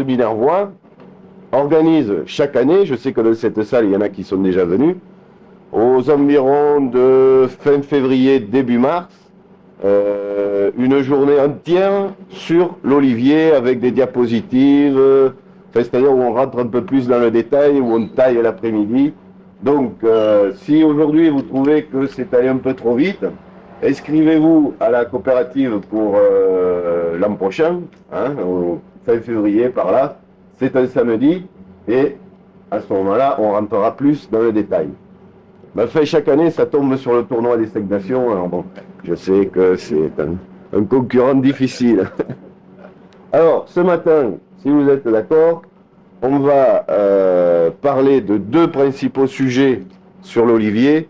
Minervois organise chaque année, je sais que dans cette salle, il y en a qui sont déjà venus, aux environs de fin février, début mars, une journée entière sur l'olivier avec des diapositives, c'est-à-dire où on rentre un peu plus dans le détail, où on taille l'après-midi. Donc, si aujourd'hui vous trouvez que c'est allé un peu trop vite, inscrivez-vous à la coopérative pour l'an prochain, hein, au fin février par là. C'est un samedi et à ce moment-là, on rentrera plus dans le détail. Enfin, chaque année, ça tombe sur le tournoi des 5 nations. Alors bon, je sais que c'est un concurrent difficile. Alors, ce matin, si vous êtes d'accord, on va parler de 2 principaux sujets sur l'olivier.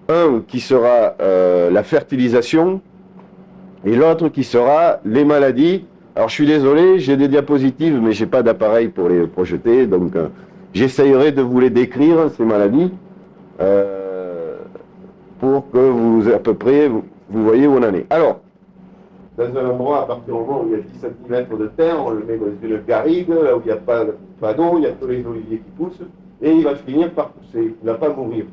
Un qui sera la fertilisation et l'autre qui sera les maladies. Alors je suis désolé, j'ai des diapositives, mais je n'ai pas d'appareil pour les projeter, donc j'essayerai de vous les décrire, ces maladies, pour que vous, à peu près, vous voyez où on en est. Alors, dans un endroit, à partir du moment où il y a 10 cm de terre, on le met dans une garrigue, là où il n'y a pas d'eau, il y a tous les oliviers qui poussent, et il va finir par pousser, il ne va pas mourir.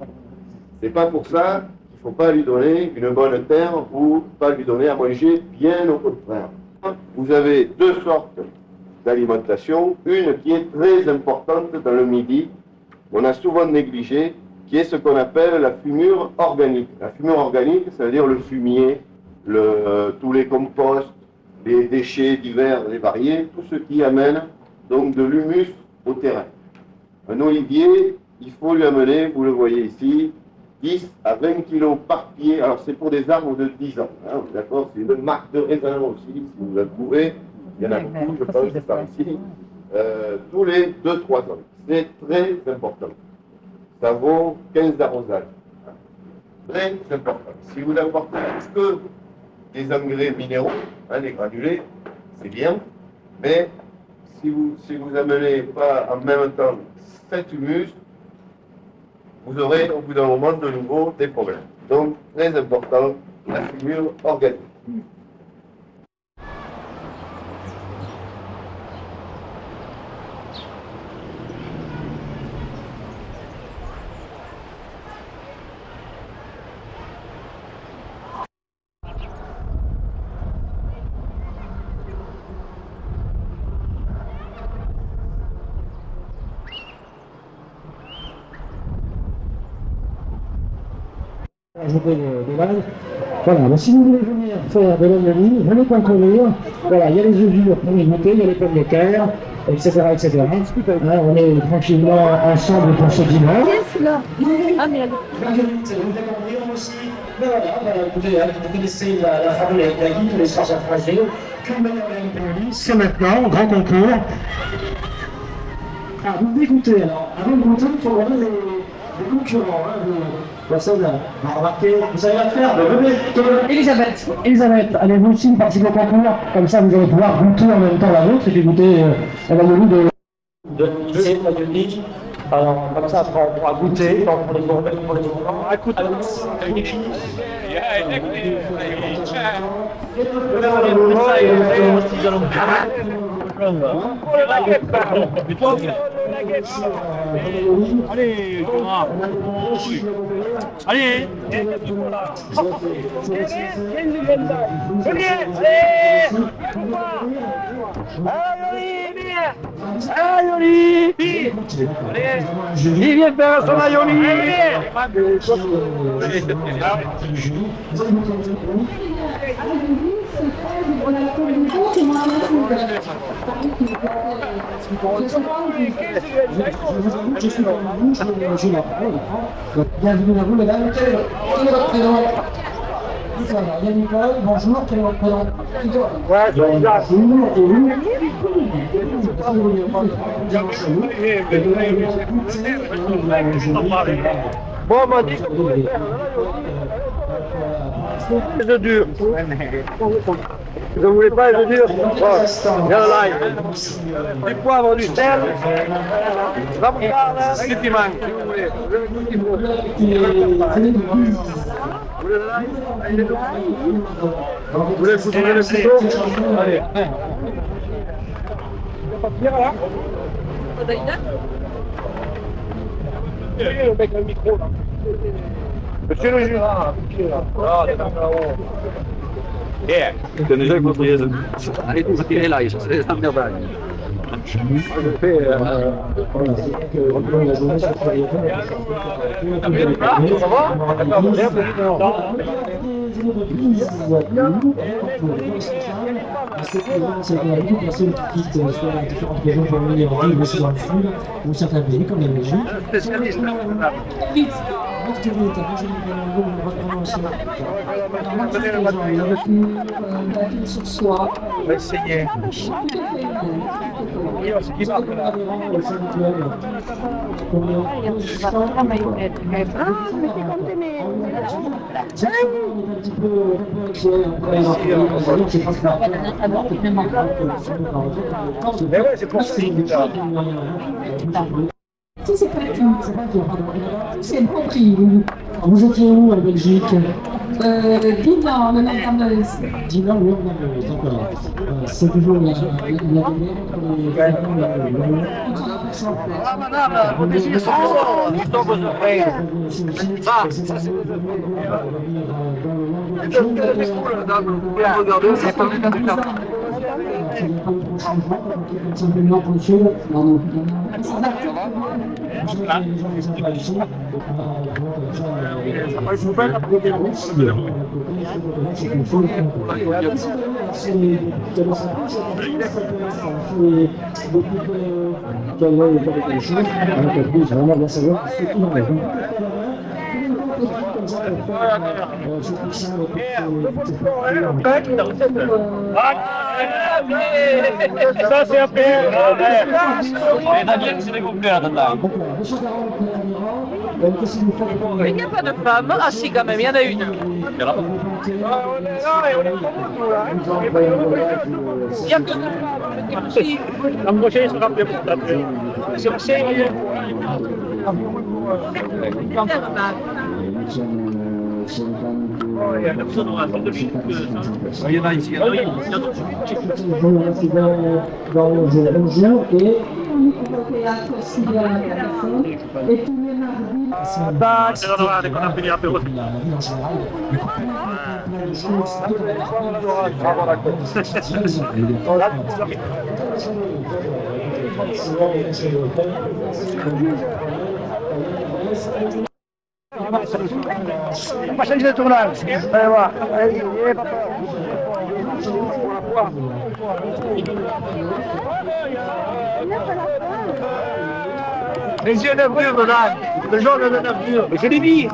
C'est pas pour ça qu'il ne faut pas lui donner une bonne terre ou pas lui donner à manger, bien au contraire. Vous avez 2 sortes d'alimentation, une qui est très importante dans le midi, on a souvent négligé, qui est ce qu'on appelle la fumure organique. La fumure organique, ça veut dire le fumier, tous les composts, les déchets divers et variés, tout ce qui amène donc de l'humus au terrain. Un olivier, il faut lui amener, vous le voyez ici, 10 à 20 kg par pied. Alors c'est pour des arbres de 10 ans, hein, d'accord? C'est une marque de raisin aussi, si vous la trouvez. Il y en a beaucoup, je pense, par ici. Tous les 2-3 ans. C'est très important. Ça vaut 15 arrosages. Très important. Si vous n'apportez que des engrais minéraux, hein, les granulés, c'est bien. Mais si vous n'amenez pas en même temps cet humus, vous aurez au bout d'un moment de nouveau des problèmes. Donc, très important, la fumure organique. Ajouter de l'âge. Voilà, mais si vous voulez venir faire de l'oignon, venez concourir. Voilà, il y a les œufs durs pour les goûter, il y a les pommes de terre, etc. etc. Hein, on est tranquillement ensemble pour ce dimanche. Ah merde. Vous connaissez la formule avec la guide, les sorts à phraser. C'est maintenant, grand concours. Ah, vous dégoûtez alors. Avant de goûter, il faut regarder les concurrents. Personne a remarqué, vous savez la faire, Elisabeth, allez vous aussi participer au concours, comme ça vous allez pouvoir goûter en même temps la vôtre et puis goûter la vanille de lycée, la Dionique. Alors comme ça après on pourra goûter, pour les gourmets, pour les gourmands. Écoute, allez, allez, il vient faire son aioli. Bienvenue à vous, mesdames. Quel est votre prénom? Yann Nicole, bonjour, quel est votre prénom? Ouais, bon, on m'a dit que vous voulez faire les œufs durs. Vous ne voulez pas les œufs durs? Bon, viens l'ail. Du poivre, du sel, la moutarde, les piments, si vous voulez. Vous voulez l'ail? Vous voulez foutre le couteau? Allez. partir là. Le mec avec le micro là. Monsieur le juge. Que déjà il faudrait aller tout retirer là, c'est un merde. C'est que beaucoup de personnes qui quittent soit différentes régions pour venir vivre aussi dans le sud, ou certains pays comme la Belgique. Sur soi. On va essayer. Mais ouais, c'est pour ça. C'est pas tout. C'est le compris. Vous étiez où en Belgique? Dinan, le nom d'Ameuse. Dinan, le nom d'Ameuse, d'accord. C'est toujours la guerre entre les Ah madame, vos désirs sont forts, ils tombent aux oreilles. Ah, ça c'est cool, madame, vous pouvez regarder, c'est pas bien du temps. Ça c'est un peu. Daniel, c'est les complets là. Il n'y a pas de femme. Ah si, quand même, il y en a une. Il y a que La prochaine sera bien pour taper. Il y a personne dans la salle de film. Il y en a ici, il y en a ici. Dans le jour et Et tous les mardis. C'est là qu'on a fini l'apéro. On va changer de tournage. Allez voir. Allez, les yeux nerveux, madame. Le jaune de nerveux. Mais je l'ai dit.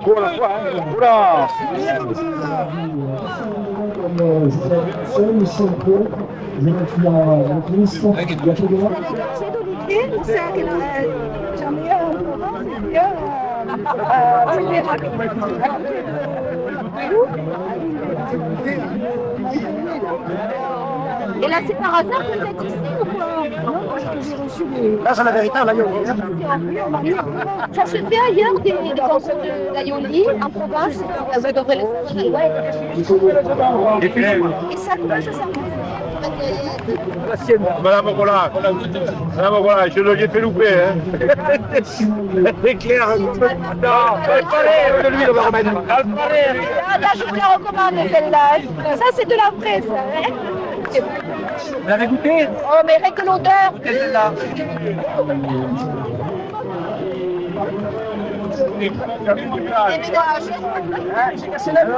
Oula. Et là, c'est par hasard que vous êtes ici ou quoi? Non, parce que j'ai reçu des... Là, c'est la véritable aïoli. Ça se fait ailleurs, des concours d'aïoli, en province. Vous devrez le savoir. Et ça, comment ça s'appelle? Madame Roland, je l'ai fait louper. Hein. C'est clair. Non, de lui, on va remettre. Là, je vous la recommande, celle-là. Ça, c'est de la vraie, ça. Hein. Vous l'avez goûté? Oh, mais rien que l'odeur. C'est celle-là. C'est la non,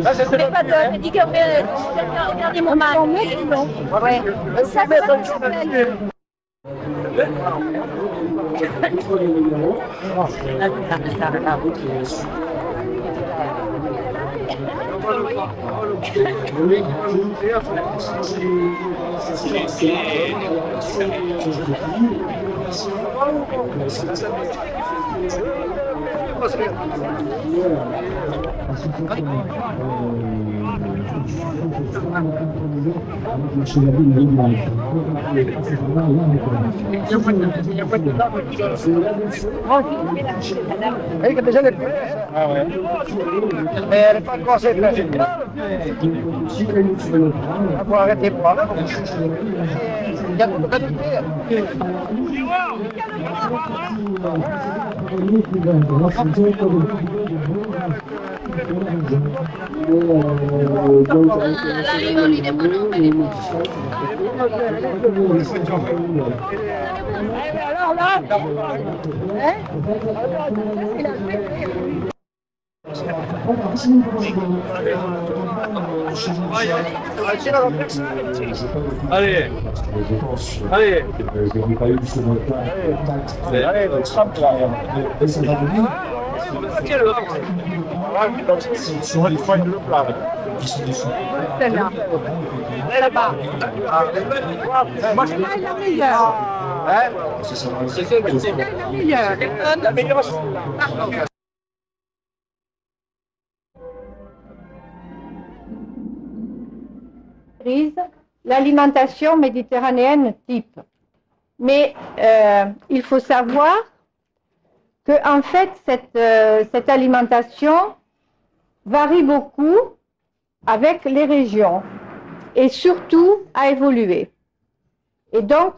je n'ai pas de... Je dis qu'au dernier moment. Ouais. Ça s'appelle... Che déjà les plus. Ah ouais. Mais elle n'est pas encore assez placée. On va arrêter pour là. Il y a beaucoup de alors là, Allez, allez, sur une fois de plat. Celle-là. Là-bas. Moi, c'est La meilleure. C'est la meilleure. la meilleure. L'alimentation méditerranéenne type. Mais il faut savoir que en fait cette alimentation varie beaucoup avec les régions et surtout a évolué. Et donc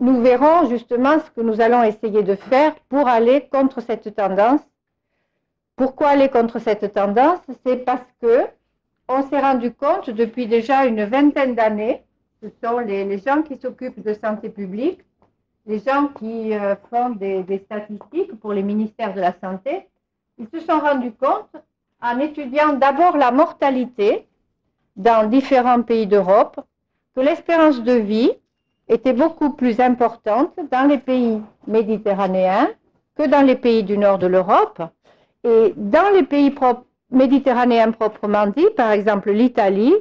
nous verrons justement ce que nous allons essayer de faire pour aller contre cette tendance. Pourquoi aller contre cette tendance? C'est parce que on s'est rendu compte depuis déjà une vingtaine d'années, ce sont les gens qui s'occupent de santé publique, les gens qui font des statistiques pour les ministères de la Santé, ils se sont rendus compte, en étudiant d'abord la mortalité dans différents pays d'Europe, que l'espérance de vie était beaucoup plus importante dans les pays méditerranéens que dans les pays du nord de l'Europe. Et dans les pays méditerranéens proprement dit, par exemple l'Italie,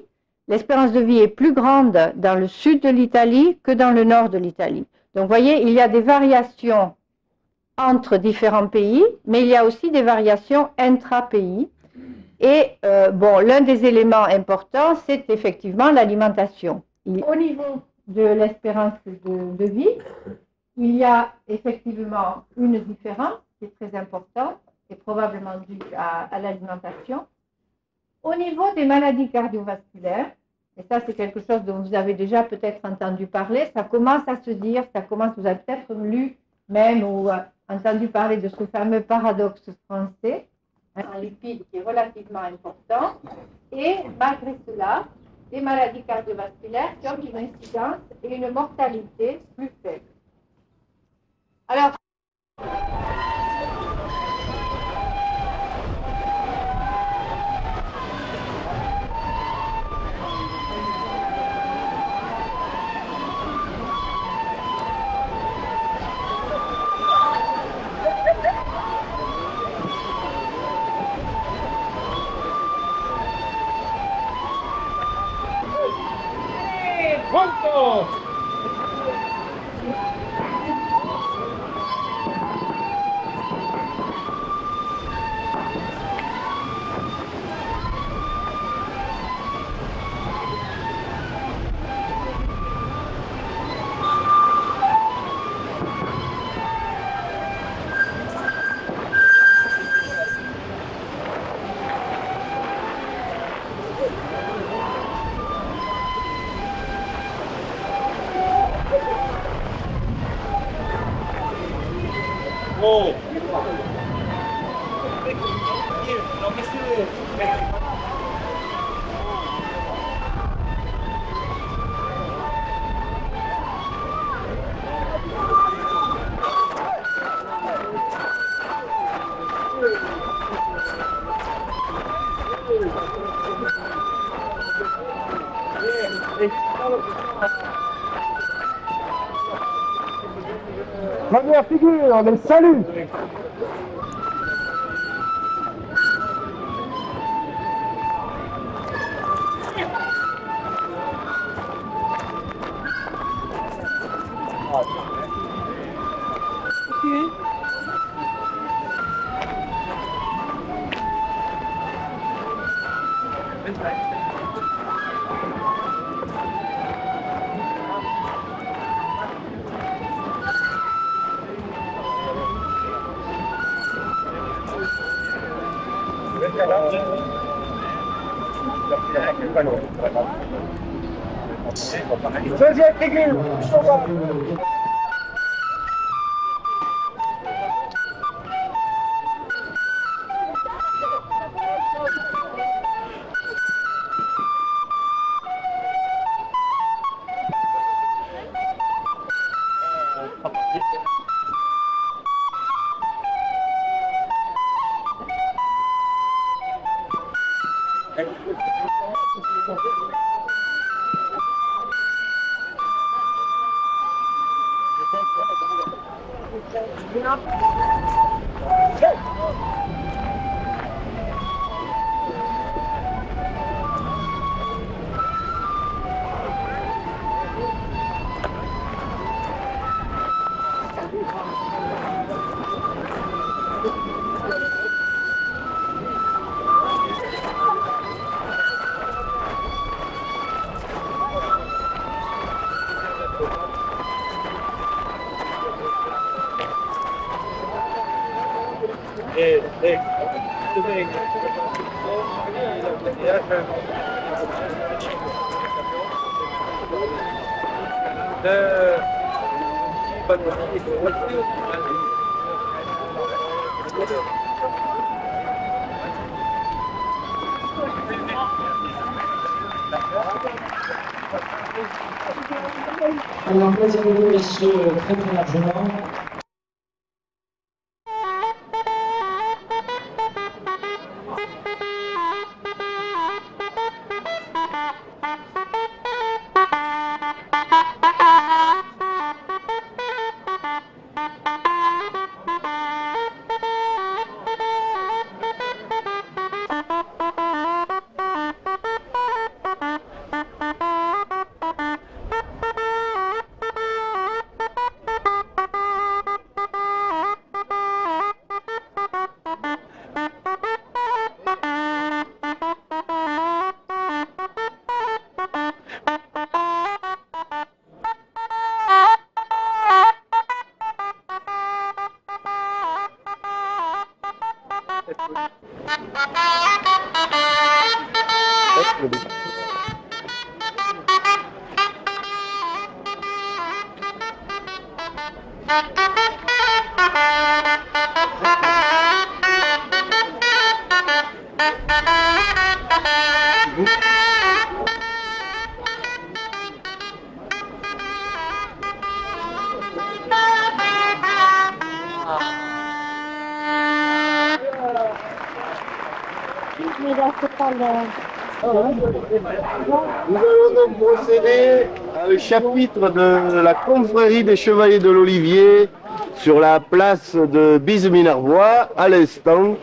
l'espérance de vie est plus grande dans le sud de l'Italie que dans le nord de l'Italie. Donc vous voyez, il y a des variations entre différents pays, mais il y a aussi des variations intra-pays. Et bon, l'un des éléments importants, c'est effectivement l'alimentation. Au niveau de l'espérance de vie, il y a effectivement une différence qui est très importante, et probablement due à l'alimentation. Au niveau des maladies cardiovasculaires, et ça c'est quelque chose dont vous avez déjà peut-être entendu parler, ça commence à se dire, vous avez peut-être lu même ou entendu parler de ce fameux paradoxe français, un lipide qui est relativement important, et malgré cela, des maladies cardiovasculaires qui ont une incidence et une mortalité plus faible. Alors, Première figure, les saluts. Deuxième figure, Alors, présentez-vous, messieurs, très très largement. Nous allons donc procéder à un chapitre de la confrérie des Chevaliers de l'Olivier sur la place de Bise-Minervois, à l'instant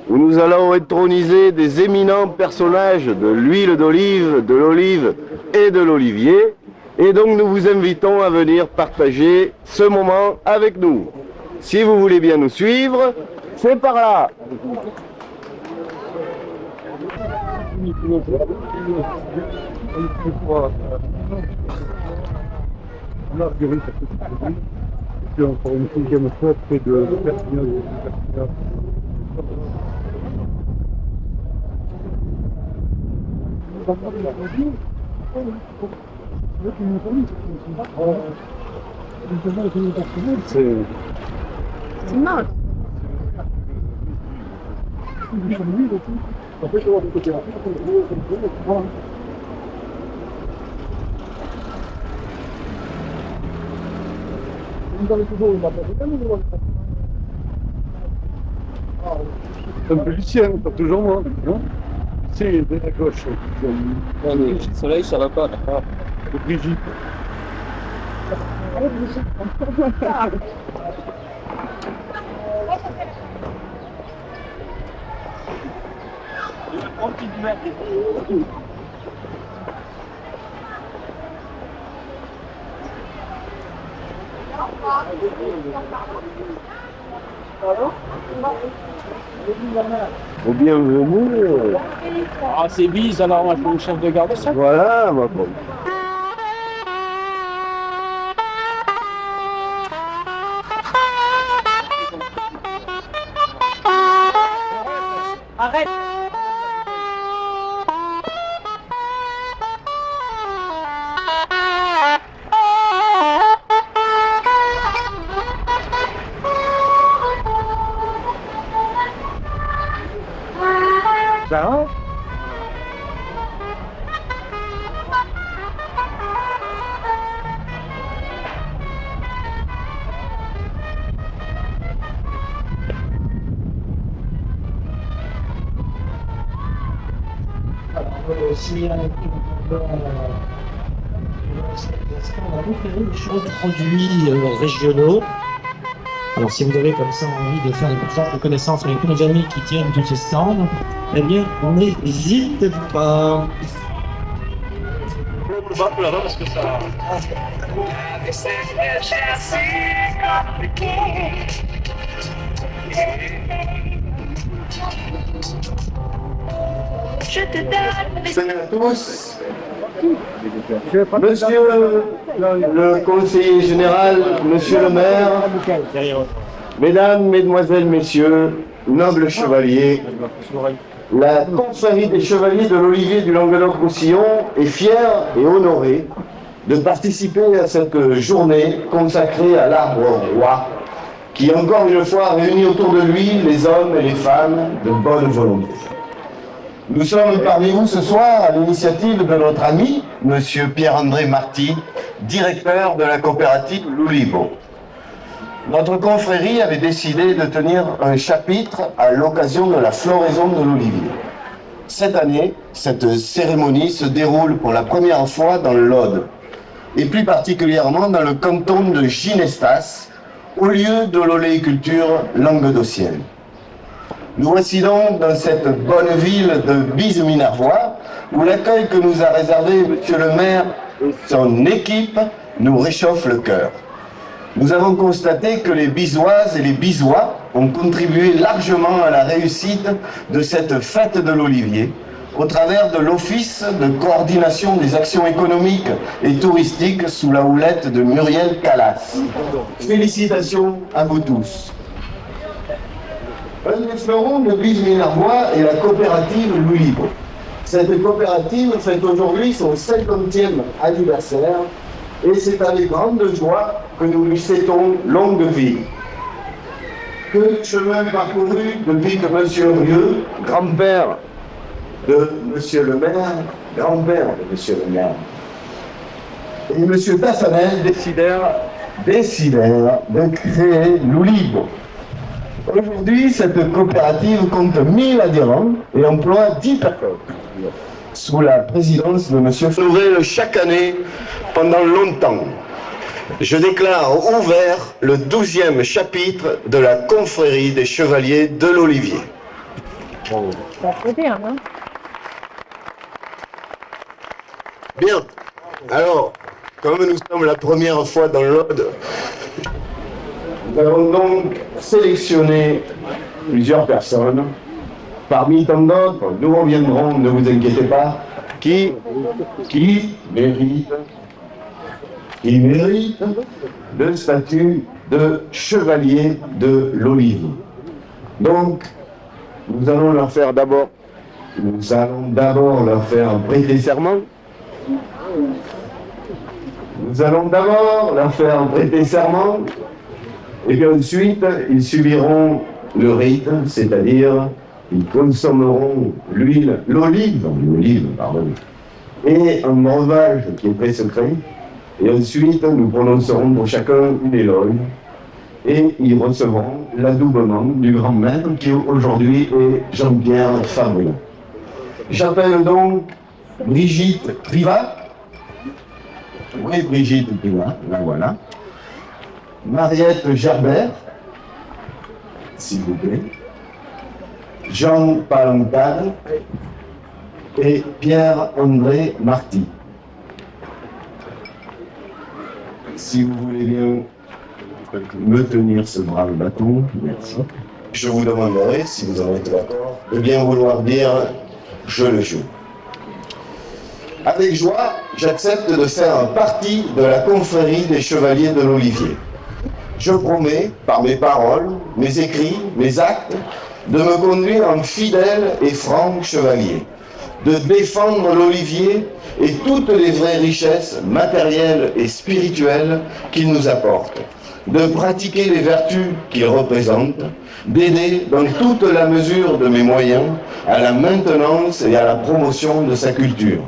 où nous allons introniser des éminents personnages de l'huile d'olive, de l'olive et de l'olivier. Et donc nous vous invitons à venir partager ce moment avec nous. Si vous voulez bien nous suivre, c'est par là. Marguerite, puis encore une sixième fois près de Perpignan. C'est mort. Un peu Lucien, pas toujours moi. Hein, c'est de la gauche. Le soleil, ça va pas. De Brigitte. Allez, Brigitte. Bienvenue. Ah, c'est Bise, alors moi je suis le chef de garde ça. Voilà, ma pauvre. Arrête. Ça Si on va vous faire des choses, des produits régionaux. Alors si vous avez comme ça envie de faire des connaissances avec tous nos amis qui tiennent tous ces stands, eh bien on n'hésite pas. On le bat là-bas parce que ça... Salut à tous. Monsieur le conseiller général, monsieur le maire, mesdames, mesdemoiselles, messieurs, nobles chevaliers, la confrérie des chevaliers de l'Olivier du Languedoc-Roussillon est fière et honorée de participer à cette journée consacrée à l'arbre roi, qui encore une fois réunit autour de lui les hommes et les femmes de bonne volonté. Nous sommes parmi vous ce soir à l'initiative de notre ami, monsieur Pierre-André Marty, directeur de la coopérative L'Olivo. Notre confrérie avait décidé de tenir un chapitre à l'occasion de la floraison de l'olivier. Cette année, cette cérémonie se déroule pour la première fois dans l'Aude, et plus particulièrement dans le canton de Ginestas, au lieu de l'oléiculture languedocienne. Nous voici donc dans cette bonne ville de Bise-Minervois, où l'accueil que nous a réservé monsieur le maire et son équipe nous réchauffe le cœur. Nous avons constaté que les Bisoises et les Bisois ont contribué largement à la réussite de cette fête de l'Olivier, au travers de l'Office de coordination des actions économiques et touristiques sous la houlette de Muriel Calas. Félicitations à vous tous. Un des fleurons de Bise-Minervois est la coopérative L'Olivo. Cette coopérative fête aujourd'hui son 50e anniversaire et c'est avec grande joie que nous lui souhaitons longue vie. Que de chemin parcouru depuis que M. Rieu, grand-père de M. le maire, grand-père de M. le maire, et M. Tassanel décidèrent de créer L'Olivo. Aujourd'hui, cette coopérative compte 1000 adhérents et emploie 10 personnes, sous la présidence de M. Nouvelle chaque année pendant longtemps. Je déclare ouvert le 12e chapitre de la confrérie des chevaliers de l'Olivier. Ça fait bien, hein? Bien. Alors, comme nous sommes la première fois dans l'Aude, nous avons donc sélectionné plusieurs personnes. Parmi tant d'autres, nous reviendrons, ne vous inquiétez pas, qui méritent le statut de chevalier de l'Olivier. Donc, nous allons d'abord leur faire prêter serment. Et puis ensuite, ils subiront le rite, c'est-à-dire ils consommeront l'olive, et un breuvage qui est très secret. Et ensuite, nous prononcerons pour chacun une éloge et ils recevront l'adoubement du grand maître qui aujourd'hui est Jean-Pierre Fabrice. J'appelle donc Brigitte Privat. Oui, Brigitte Privat, la voilà. Mariette Gerbert, s'il vous plaît. Jean Palantade et Pierre-André Marty. Si vous voulez bien me tenir ce brave bâton, merci. Je vous demanderai, si vous en êtes d'accord, de bien vouloir dire « je le joue ». Avec joie, j'accepte de faire partie de la confrérie des chevaliers de l'Olivier. Je promets, par mes paroles, mes écrits, mes actes, de me conduire en fidèle et franc chevalier, de défendre l'Olivier et toutes les vraies richesses matérielles et spirituelles qu'il nous apporte, de pratiquer les vertus qu'il représente, d'aider dans toute la mesure de mes moyens à la maintenance et à la promotion de sa culture,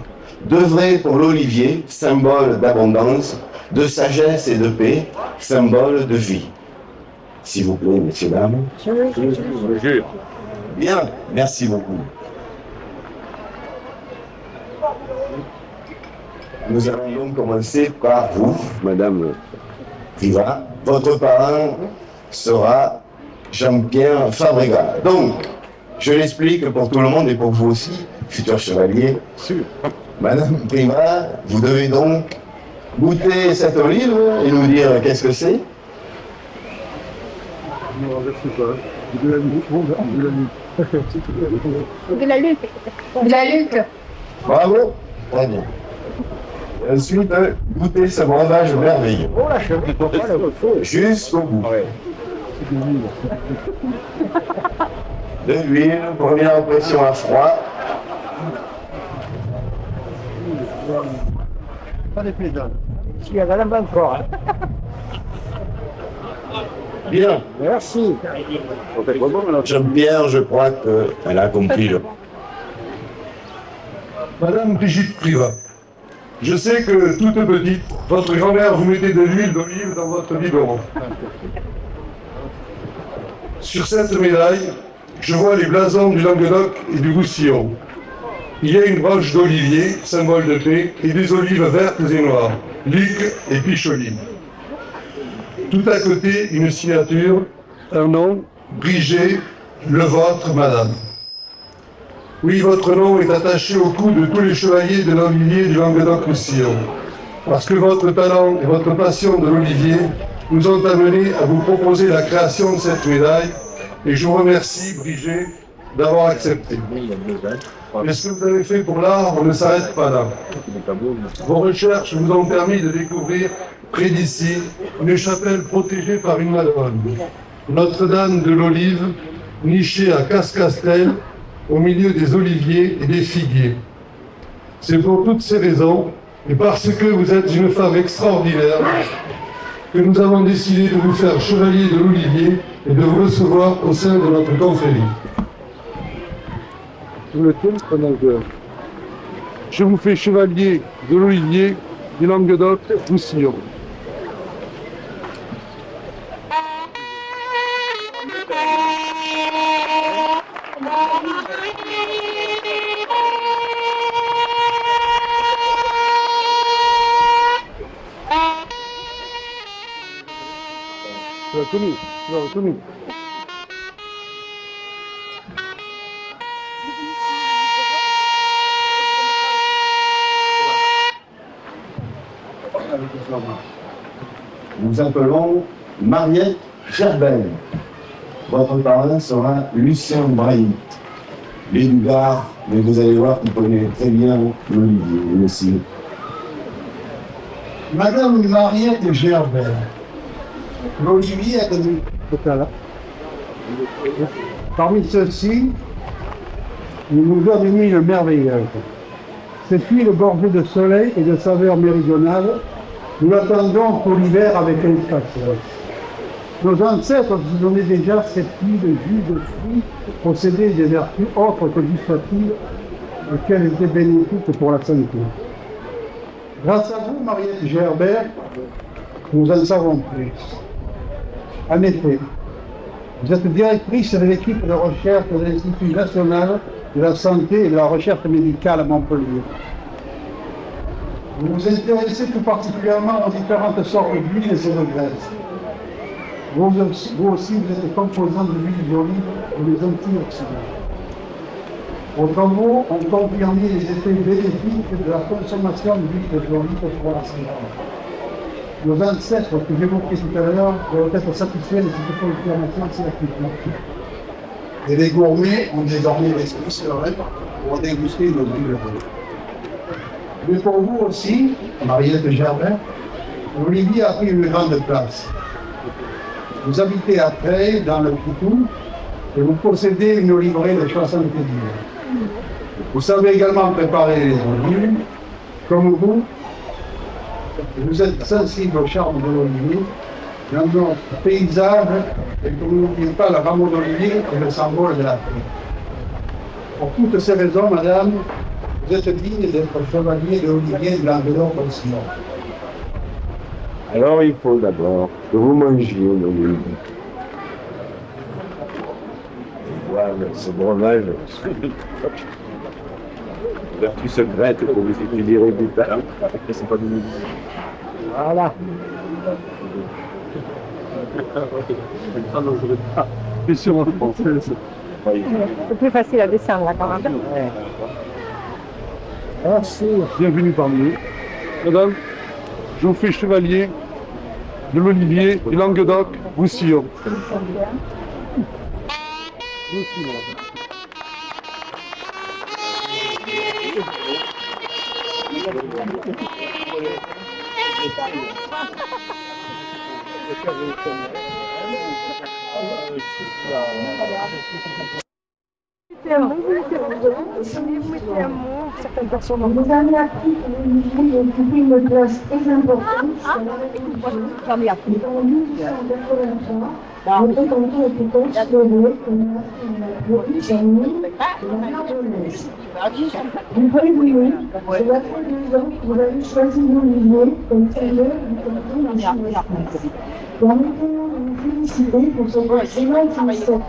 d'œuvrer pour l'olivier, symbole d'abondance, de sagesse et de paix, symbole de vie. S'il vous plaît, messieurs, dames. Je jure. Bien, merci beaucoup. Nous allons donc commencer par vous, Madame Privat. Votre parrain sera Jean-Pierre Fabregat. Donc, je l'explique pour tout le monde et pour vous aussi, futur chevalier. Madame Privat, vous devez donc goûter cette olive et nous dire qu'est-ce que c'est. Non, je sais pas. De la lutte. De la lutte. De la Luc. Bravo, très bien. Et ensuite, goûtez ce breuvage merveilleux. Oh la cheville, pourquoi le Jusqu'au bout. De l'huile, première impression à froid. Pas des plaisants. Il y a la main encore. Bien. Merci. Jean-Pierre, je crois qu'elle a compris le... Madame Brigitte Privat, je sais que toute petite, votre grand-mère vous mettait de l'huile d'olive dans votre biberon. Sur cette médaille, je vois les blasons du Languedoc et du Roussillon. Il y a une branche d'olivier, symbole de paix, et des olives vertes et noires, Luc et Picholine. Tout à côté, une signature, un nom, Brigitte, le vôtre, madame. Oui, votre nom est attaché au cou de tous les chevaliers de l'olivier du Languedoc-Roussillon, parce que votre talent et votre passion de l'olivier nous ont amenés à vous proposer la création de cette médaille, et je vous remercie, Brigitte, d'avoir accepté. Mais ce que vous avez fait pour l'arbre ne s'arrête pas là. Vos recherches vous ont permis de découvrir, près d'ici, une chapelle protégée par une Madone, Notre-Dame de l'Olive, nichée à Cascastel, au milieu des oliviers et des figuiers. C'est pour toutes ces raisons, et parce que vous êtes une femme extraordinaire, que nous avons décidé de vous faire chevalier de l'Olivier et de vous recevoir au sein de notre confrérie. Sous le thème preneur. Je vous fais chevalier de l'Olivier du Languedoc-Roussillon. Connu. Nous appelons Mariette Gerbel. Votre parrain sera Lucien Brahim. Les du Gard, mais vous allez voir qu'il connaît très bien l'olivier, lui aussi. Madame Mariette Gerbel. L'olivier est devenu. Parmi ceux-ci, il nous a donné une merveilleuse. Cette huile gorgée de soleil et de saveur méridionale, nous l'attendons pour l'hiver avec impatience. Nos ancêtres nous donnaient déjà cette huile de jus de fruits possédait des vertus autres que gustatives, lesquelles étaient bénéfiques pour la santé. Grâce à vous, Mariette Gerbert, nous en savons plus. En effet, vous êtes directrice de l'équipe de recherche de l'Institut national de la santé et de la recherche médicale à Montpellier. Vous vous intéressez tout particulièrement aux différentes sortes d'huiles et de graisses. Vous aussi, vous êtes composant de l'huile d'olive et des antioxydants. Vos travaux ont confirmé les effets bénéfiques de la consommation d'huile d'olive pour la santé. Nos ancêtres que j'évoquais tout à l'heure doivent être satisfaits de cette confirmation scientifique. Et les gourmets ont désormais l'esprit serein pour déguster nos huiles d'olive. Mais pour vous aussi, Mariette Gerbert, l'olivier a pris une grande place. Vous habitez à Creil, dans le Pitou, et vous possédez une oliveraie de 60 villes. Vous savez également préparer les olives, comme vous êtes sensible au charme de l'olivier, dans notre paysage, et que nous n'oublions pas le rameau d'olivier et le symbole de la paix. Pour toutes ces raisons, madame, vous êtes digne d'être chevalier de l'Olivier de Languedoc-Roussillon. Alors il faut d'abord que vous mangiez l'olivier. Voilà, ce breuvage. Vertu secrète que vous étudierez plus tard. Voilà. C'est plus facile à descendre là quand même. Merci. Bienvenue parmi nous. Madame, je vous fais chevalier de l'Olivier du Languedoc-Roussillon. Certaines personnes Vous avez appris que l'Olivier occupait une place très importante. J'en ai appris. En 1883, notre canton était considéré comme la province ennemie de la mer de l'Est. Vous prévenez, cela fait 2 ans que vous avez choisi l'Olivier comme seigneur du canton de Chine-Espace. Permettez-nous de vous féliciter pour cette excellente initiative.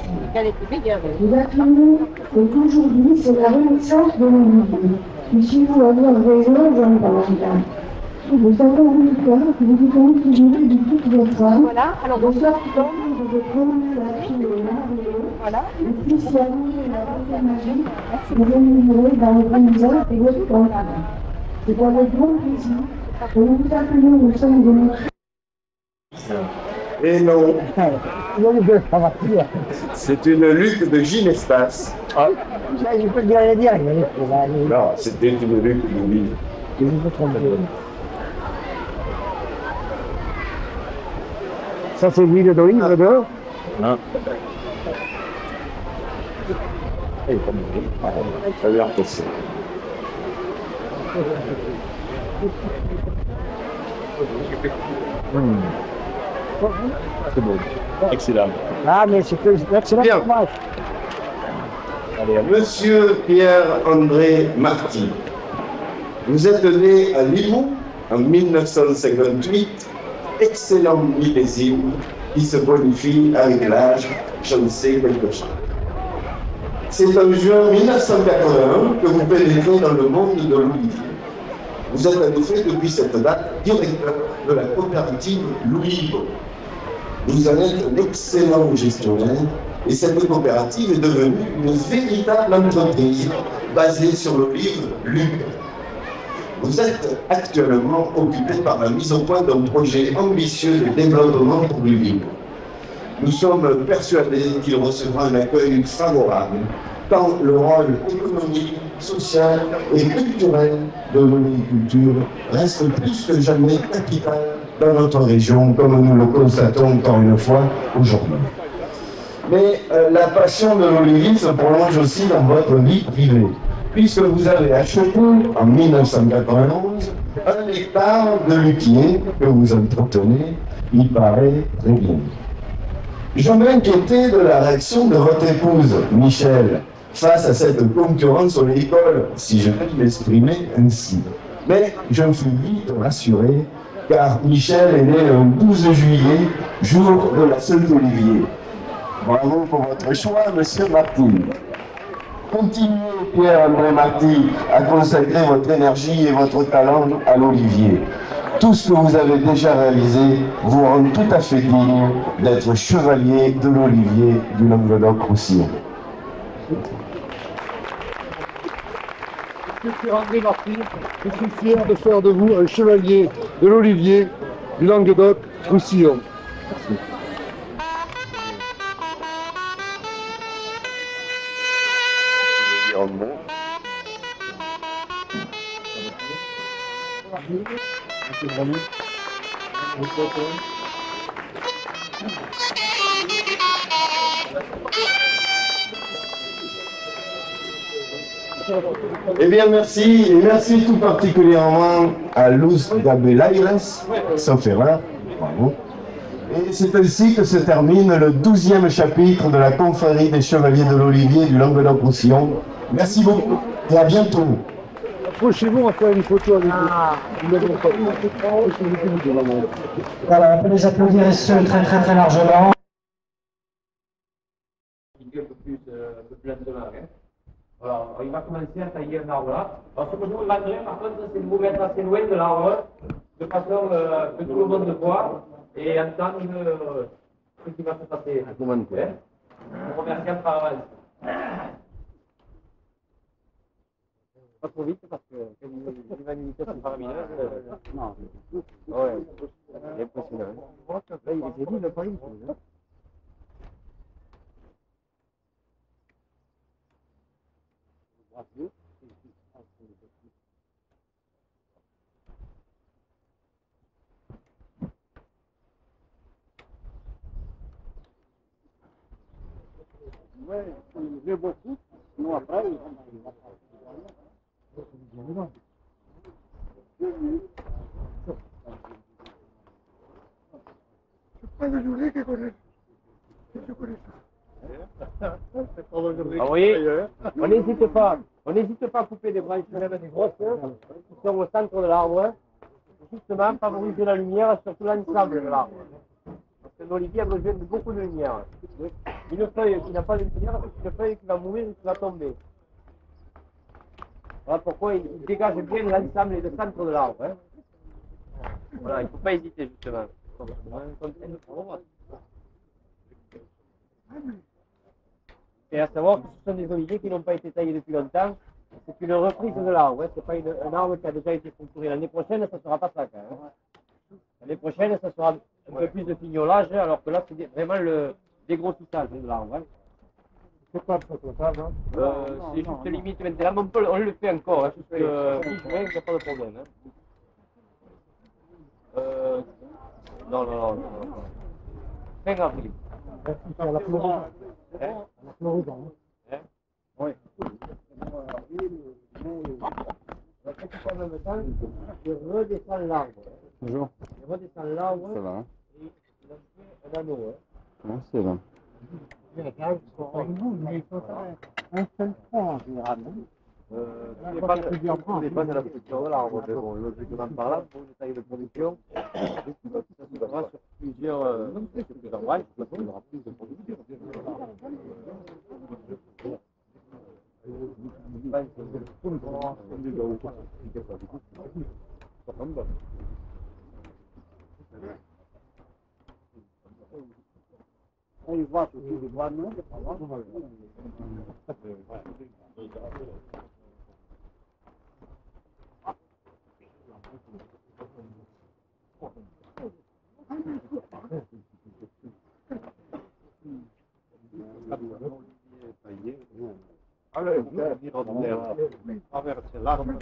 Vous affirmez qu'aujourd'hui, c'est la renaissance de l'Olivier. Et si vous avez raison, j'en parle. Nous avons voulu faire que vous vous considérez de toute votre âme, de sorte que de promener la fille de l'art et puis s'y allouer la beauté magique que vous vivez dans le paysage et votre campagne. C'est avec grand plaisir que nous vous appelons au sein de notre... Et non, c'est une lutte de Ginestas. Ah, je peux le dire à dire. Non, c'était une lutte de Gilles. Je me trompe. Ça, c'est l'huile d'olive, là-dedans? Non. Ça a l'air passé. C'est bon. Excellent. Ah, mais c'est excellent. Bien. Monsieur Pierre-André Marty, vous êtes né à Limoux en 1958, excellent millésime qui se bonifie avec l'âge, je ne sais quelque chose. C'est en juin 1981 que vous pénétrez dans le monde de l'olivier. Vous êtes en effet depuis cette date directeur de la coopérative Louis. Vous en êtes un excellent gestionnaire et cette coopérative est devenue une véritable entreprise basée sur l'olive Luc. Vous êtes actuellement occupé par la mise au point d'un projet ambitieux de développement pour l'olive. Nous sommes persuadés qu'il recevra un accueil favorable, tant le rôle économique, social et culturel de l'oliviculture reste plus que jamais capital dans notre région, comme nous le constatons encore une fois aujourd'hui. Mais la passion de l'olivier se prolonge aussi dans votre vie privée, puisque vous avez acheté en 1991 un hectare de lutier que vous entretenez, il paraît très bien. Je m'inquiétais de la réaction de votre épouse, Michel, face à cette concurrence oléicole, si je puis m'exprimer ainsi. Mais je me suis vite rassuré, car Michel est né le 12 juillet, jour de la Saint-Olivier. Bravo pour votre choix, monsieur Marty. Continuez, Pierre-André Marty, à consacrer votre énergie et votre talent à l'olivier. Tout ce que vous avez déjà réalisé vous rend tout à fait digne d'être chevalier de l'olivier du Languedoc-Roussillon. Monsieur André Marty, je suis fier de faire de vous un chevalier de l'olivier du Languedoc-Roussillon. Merci. Eh bien, merci, et merci tout particulièrement à Luz Gabelaires, sauf erreur, bravo, Et c'est ainsi que se termine le 12e chapitre de la confrérie des Chevaliers de l'Olivier du Languedoc-Roussillon. Merci beaucoup et à bientôt. Approchez-vous, on va faire une photo avec vous. Voilà, on peut les applaudir et ce très très très largement. Un peu plus lentement. Voilà, il va commencer à tailler un arbre là. Alors ce que je vous demanderai par contre, c'est de vous mettre assez loin de l'arbre, de façon que tout le monde voit et entende ce qui va se passer. Je vous remercie par avance. Pas trop vite parce que l'humanité c'est faramineuse. Non, ouais, c'est impressionnant. Là, il était dit, il n'a pas eu. Ouais, on veut beaucoup, sinon après, ils vont pas de jouer que connaît. Je connais ça. Ah oui, on n'hésite pas à couper des branches même des grosses qui sont au centre de l'arbre, justement favoriser la lumière sur tout l'ensemble de l'arbre. Parce que l'olivier a besoin de beaucoup de lumière. Une feuille qui n'a pas de lumière, c'est une feuille qui va mourir et qui va tomber. Voilà pourquoi il dégage bien l'ensemble et le centre de l'arbre. Hein. Voilà, il ne faut pas hésiter justement. Et à savoir que ce sont des oliviers qui n'ont pas été taillés depuis longtemps. C'est une reprise de l'arbre. Hein. Ce n'est pas un arbre qui a déjà été structuré. L'année prochaine, ça ne sera pas ça. Hein. L'année prochaine, ça sera un peu plus de fignolage, alors que là, c'est vraiment le dégrossissage de l'arbre. Hein. C'est pas trop tard, non c'est juste limite maintenant. On le fait encore. Hein, jusqu'à mi-juin, il n'y a pas de problème. Hein. Non. Fin avril. À la Floride. Hein? La Floride, hein. Oui. En même temps, je redescends l'arbre. Bonjour. Je redescends l'arbre. Ça va, hein? Et il en fait un anneau. Hein. Comment c'est là? Un seul point en général. Tout dépend de la structure de l'arbre. Mais bon, logiquement par là, pour une taille de production, ça se fera sur plusieurs branches, parce qu'il y aura plus de production. On voit sur tous les bois, non? Allez, vous allez dire ordinaire, traverser l'arbre,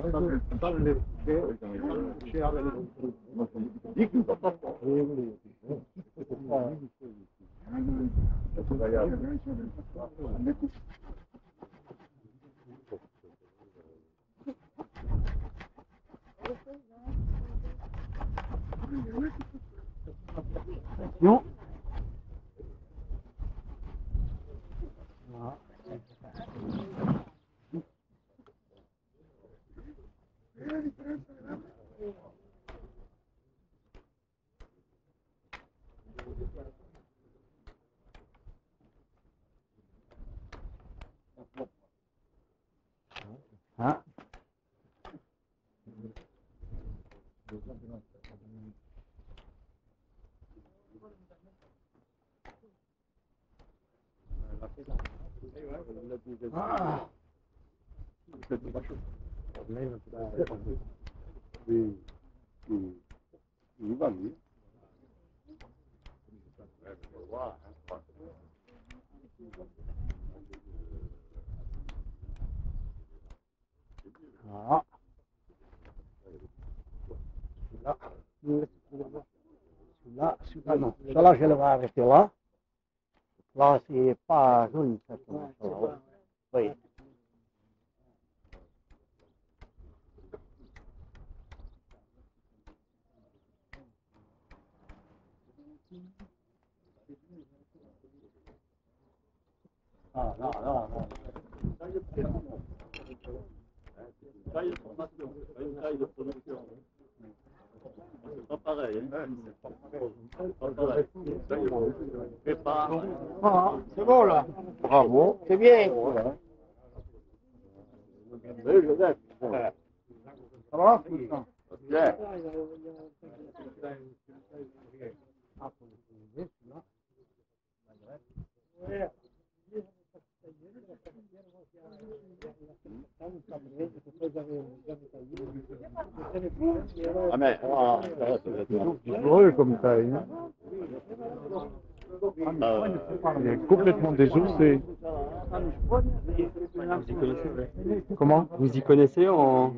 dans les bouchers, avec les Non. Ah. Celui-là, non. Celui-là, je le vais arrêter là. Là, c'est pas joli, ça. Oui. Ah, non, non, non. Taille de formation, pas une taille de production. C'est pas pareil. C'est pas pareil. C'est pas... Ah, c'est bon là. Bravo. C'est bien. Oui, Joseph. Ça va? Bien. Ah mais, C'est drôle comme taille. Hein. Il est complètement désossé. Comment? Vous y connaissez en...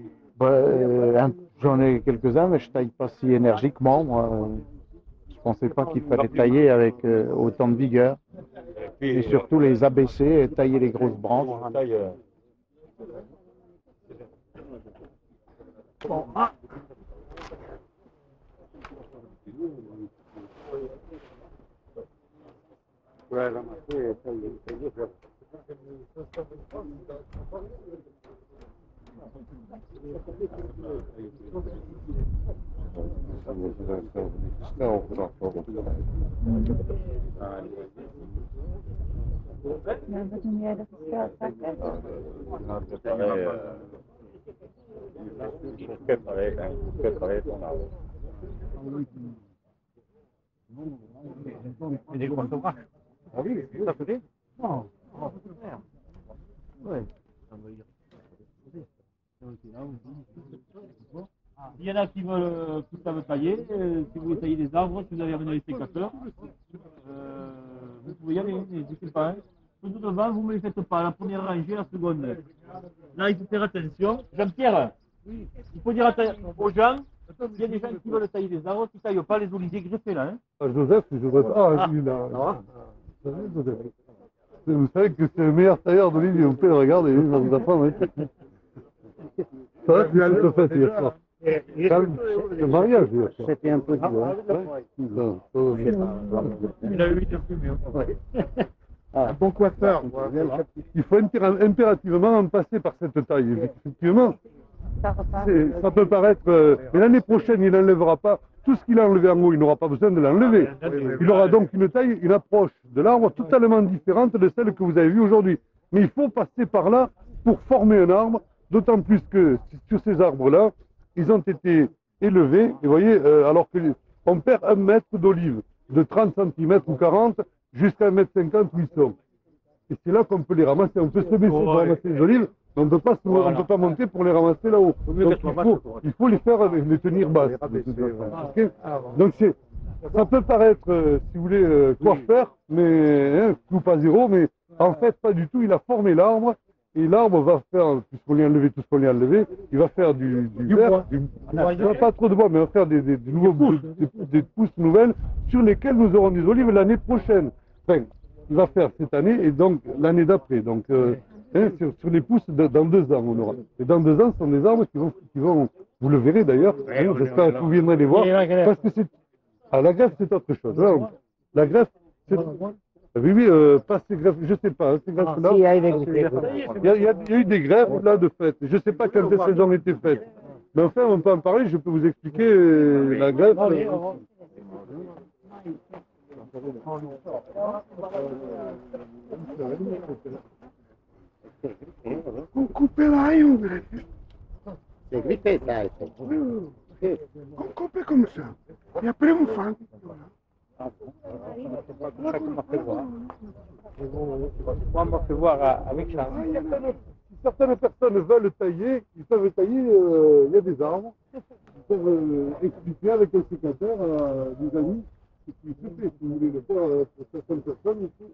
J'en ai quelques-uns, mais je taille pas si énergiquement. Moi. Je pensais pas qu'il fallait tailler avec autant de vigueur. Et surtout les abaisser et tailler les grosses branches. Bon, ah. ouais, ramasser, tailler. Des gros photographes. Ah oui, ça fait. Non. Ouais. Il y en a qui savent tailler. Si vous voulez tailler des arbres, si vous avez amené les sécateurs, vous pouvez y aller, n'hésitez pas. Tout devant, vous ne me les faites pas. La première rangée, la seconde. Là, il faut faire attention. Jean-Pierre, il faut dire attention aux gens. Il y a des gens qui veulent tailler des arbres, qui ne taillent pas les oliviers greffés là. Hein. Ah, Joseph, je voudrais pas. Ah, lui, là. Vous savez que c'est le meilleur tailleur d'olivier. Vous pouvez le regarder, il va vous apprendre. Hein. Ça va, tu as le fait hier soir. Le mariage hier soir. C'était un peu dur. Il a eu 8 heures plus mieux. Un bon coiffeur. Voilà. Il faut impérativement en passer par cette taille. Effectivement, ça peut paraître... mais l'année prochaine, il n'enlèvera pas. Tout ce qu'il a enlevé en haut, il n'aura pas besoin de l'enlever. Il aura donc une taille, une approche de l'arbre totalement différente de celle que vous avez vue aujourd'hui. Mais il faut passer par là pour former un arbre, d'autant plus que sur ces arbres-là, ils ont été élevés, et vous voyez, alors qu'on perd 1 mètre d'olive, de 30 cm ou 40 jusqu'à 1,50 m 800. Et c'est là qu'on peut les ramasser. On peut se baisser pour ramasser les olives, mais on ne peut pas monter pour les ramasser là-haut. Donc il faut les faire, les tenir basses. Okay. Donc ça peut paraître, si vous voulez, coiffeur, mais coupe à zéro, mais en fait pas du tout. Il a formé l'arbre. Et l'arbre va faire, puisqu'on lui a enlevé tout ce qu'on lui a enlevé, il va faire du bois. Pas trop de bois, mais il va faire des pousses nouvelles sur lesquelles nous aurons des olives l'année prochaine. Enfin, il va faire cette année et donc l'année d'après. Donc, sur les pousses, dans 2 ans, on aura. Et dans 2 ans, ce sont des arbres qui vont vous le verrez d'ailleurs, j'espère que vous viendrez les voir, parce que c'est... Ah, la greffe, c'est autre chose. Alors, la greffe, c'est... Oui, pas ces greffes, je ne sais pas, ces greffes-là. Il y a eu des greffes là de fait. Je ne sais pas quand elles ont été faites. Mais enfin, on peut en parler, je peux vous expliquer la greffe. On coupait là et on greffe. C'est grippé, ça. On coupait comme ça. Et après, on fait. On m'a fait voir avec ça. Si certaines personnes veulent tailler, ils peuvent tailler, il y a des arbres, ils peuvent expliquer avec un sécateur des amis ce qui se fait, si vous voulez le faire pour certaines personnes ici.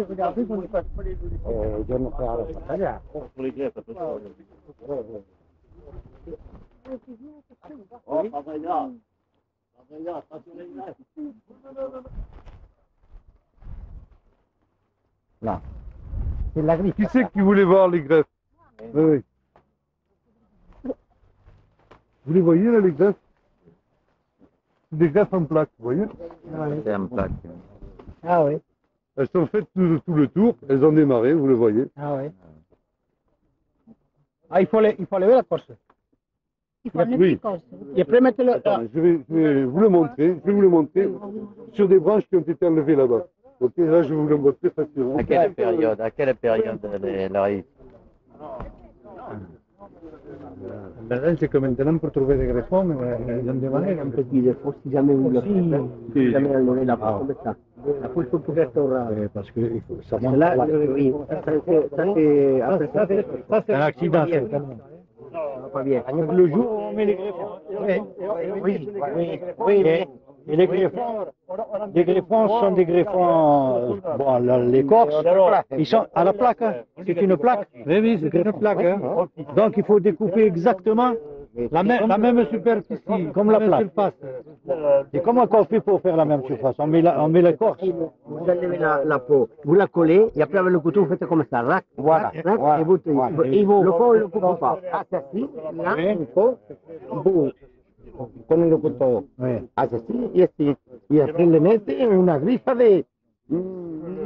Regardez, on n'est pas pour les greffes, attention. Oh, là. C'est la griffe. Qui c'est qui voulait voir les greffes? Oui. Vous les voyez là, les greffes? des greffes en plaques, vous voyez? C'est en plaque. Ah oui. Elles sont faites tout le tour, elles ont démarré, vous le voyez. Ah oui. Ah, il faut lever la corse. Il faut enlever Oui. les corses. Et après mettre le... Attends, je vais vous le montrer, sur des branches qui ont été enlevées là-bas. Ok, là je vous le montre très facilement. À quelle période elle arrive? Là, c'est que maintenant pour trouver des greffons, ils ont demandé un petit défaut si jamais vous le faites, si jamais enlever la peau comme ça. La peau, il faut tout restaurer. Parce que ça monte là, oui, ça c'est un accident. Pas bien. Donc le jour où on met les greffons. Oui. Et les greffons sont des greffons, bon, l'écorce, ils sont à la plaque, hein. C'est une plaque. Oui, c'est une plaque. Hein. Donc il faut découper exactement la même superficie, comme la plaque. Et comment on fait pour faire la même surface? On met l'écorce. Vous enlevez la peau, vous la collez, et après avec le couteau, vous faites comme ça, rac, voilà, rac, et vous le fond, le coupe pas. Assassine, là, il faut, vous, con le couteau, assassine, et après le mettre une griffe avec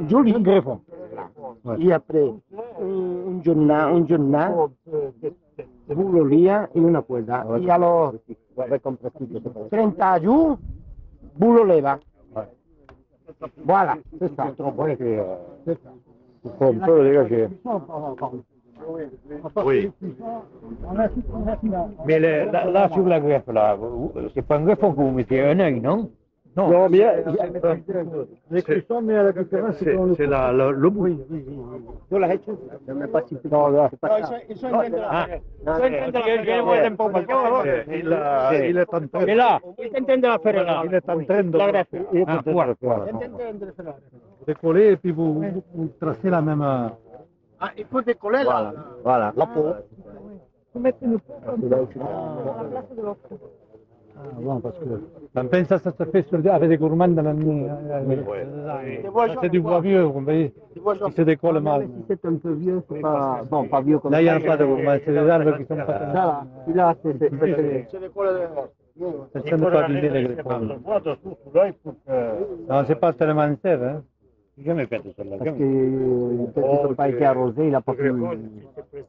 joli greffon. Et après, un journal, vous le liez in una cuerda. Et alors, 30 jours, vous le levez. Voilà, c'est ça. Il faut un peu le dégager. Oui. Mais là, sur la greffe, là, c'est pas un greffon que vous mettez un œil, non? Non, mais les cuissons, mais la différence, c'est le bruit. Sur la hache, je ne sais pas si c'est pas là. Ils sont en train de la faire là. Il est en train de la greffe. Il est en train de la faire. Décoller et puis vous tracez la même. Ah, il faut décoller là. Voilà, la peau. Vous mettez une peau à la place de l'autre. Ah, bon, parce que la pensa ça se fait avec des gourmands dans la nuit. C'est du bois vieux, vous voyez. Il se décolle mal. Si c'est un peu vieux, c'est pas. Bon, pas vieux comme ça. Là, il n'y a pas de gourmands, c'est des arbres qui sont pas. Ça, là, c'est décolle. Ça ne peut pas vider les greffons. Non, c'est pas tellement serre, hein. Jamais fait celle-là. Parce qu'il n'a pas été arrosé, il n'a pas pu. Oui,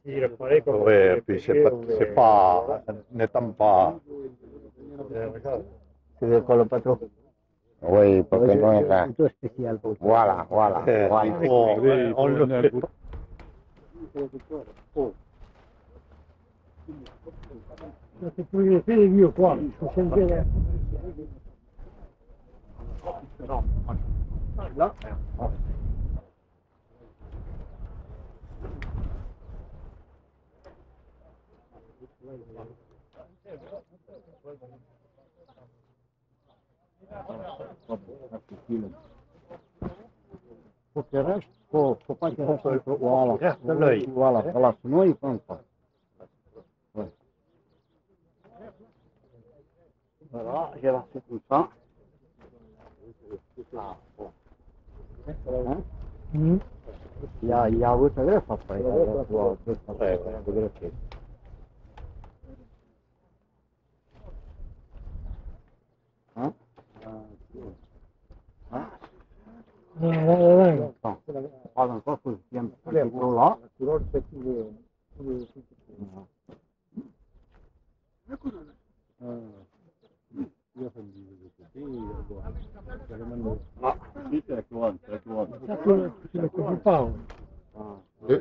et puis c'est pas, n'étant pas. Se décolle pas trop. Oui, parce que non, c'est plutôt spécial pour ça. Voilà. On le fait. C'est pour les faits, les vieux, quoi. Il faut changer là. Là. Faut qu'il reste, faut pas qu'il reste. Voilà. Reste l'œil. Voilà, sinon il prend pas. Ouais. Voilà, j'ai lancé tout ça. Il y a votre greffe après. Hein? Pas encore, faut que je vienne là.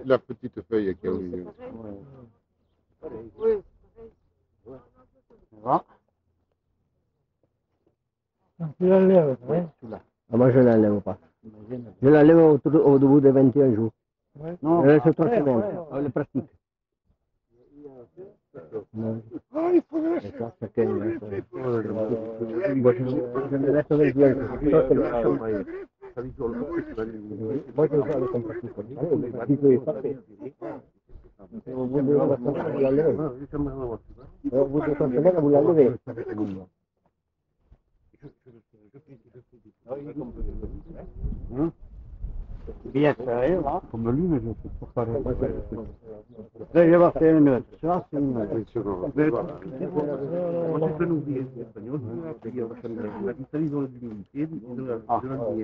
La petite feuille qui a eu. Tu l'enlèves, hein? Moi, je ne l'enlève pas. Je l'enlève au bout de 21 jours. Non, je laisse 3 semaines, avec le plastique. Ah, il faut le ça, c'est que... Je me laisse avec bien. Moi, je vais avec un plastique. Le plastique est parfait. Au bout de 3 semaines, vous l'enlevez. Au bout de 3 semaines, vous l'enlevez. bien serré, là. Comme lui, mais je ne sais pas pareil. Là, je vais faire une autre. Ça, c'est une autre.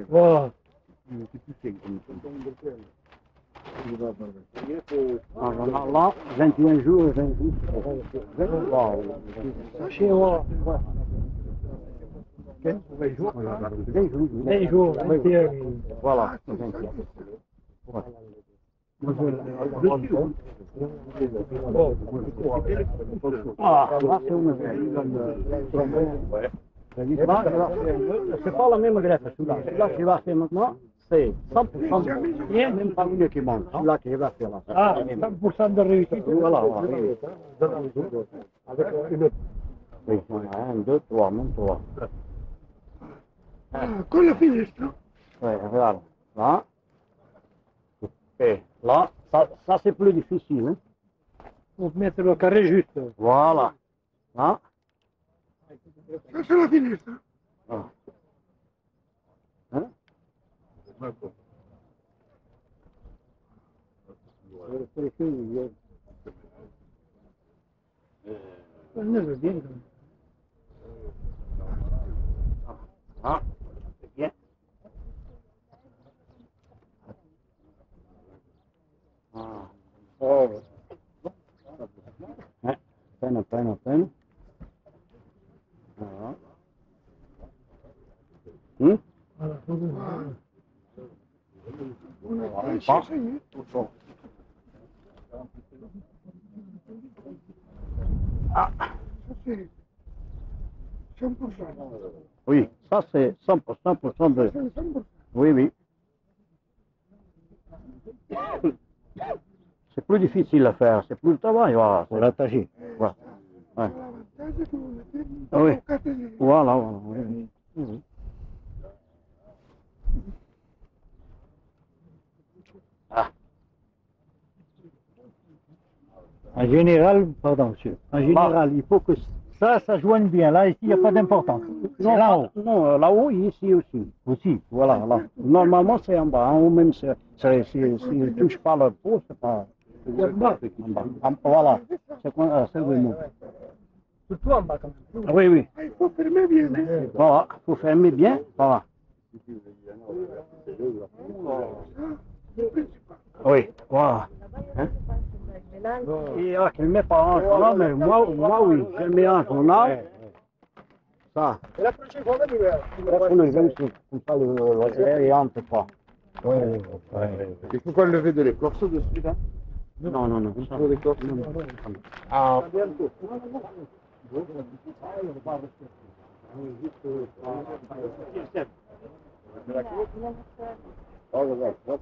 Voilà. Là, 21 jours, 20 jours. Chez moi. 20 jours, 21. Voilà, 21. Ah, là, c'est une c'est pas la même greffe, celui-là. Celui-là qui va faire maintenant, c'est 100% bien, même pas mieux qui monte. Celui-là qui va faire là. Ah, 100% de réussite. Voilà, voilà. Avec une autre. Oui, 1, 2, 3, même 3. Con la finestra. Oui, regarde. Là. Et là, ça c'est plus difficile. Hein. Faut mettre le carré juste. Voilà. Là. Ça c'est la finestra. Ah. Hein? Ah, c'est bien. Ah. Oh. Peine. Voilà. Ah. Ça c'est 100%. Oui, ça c'est 100% de... Oui, oui. C'est plus difficile à faire, c'est plus de travail, voilà, c'est l'attacher. Voilà. Ouais. Ah oui. Voilà. Oui. Oui. Ah. En général, pardon monsieur, en général, il faut que ça joigne bien. Là, ici, il n'y a pas d'importance. C'est là-haut. Non, là-haut, ici aussi. Aussi, voilà, là. Normalement, c'est en bas. En haut, même, s'il ne touche pas le pot, c'est pas... En bas. Voilà, c'est le mot. Surtout en bas, quand même. Oui, oui. Il faut fermer bien. Voilà, il faut fermer bien. Voilà. Oui, voilà. Hein? Et là, qu'il ne met pas en journal, mais moi oui, je le mets en journal. Ça. Et la prochaine fois, on va On le joue comme ça, le entre pas. Oui. Il faut pas lever de l'écorce dessus, là? Non. Ça pour l'écorce? Ah.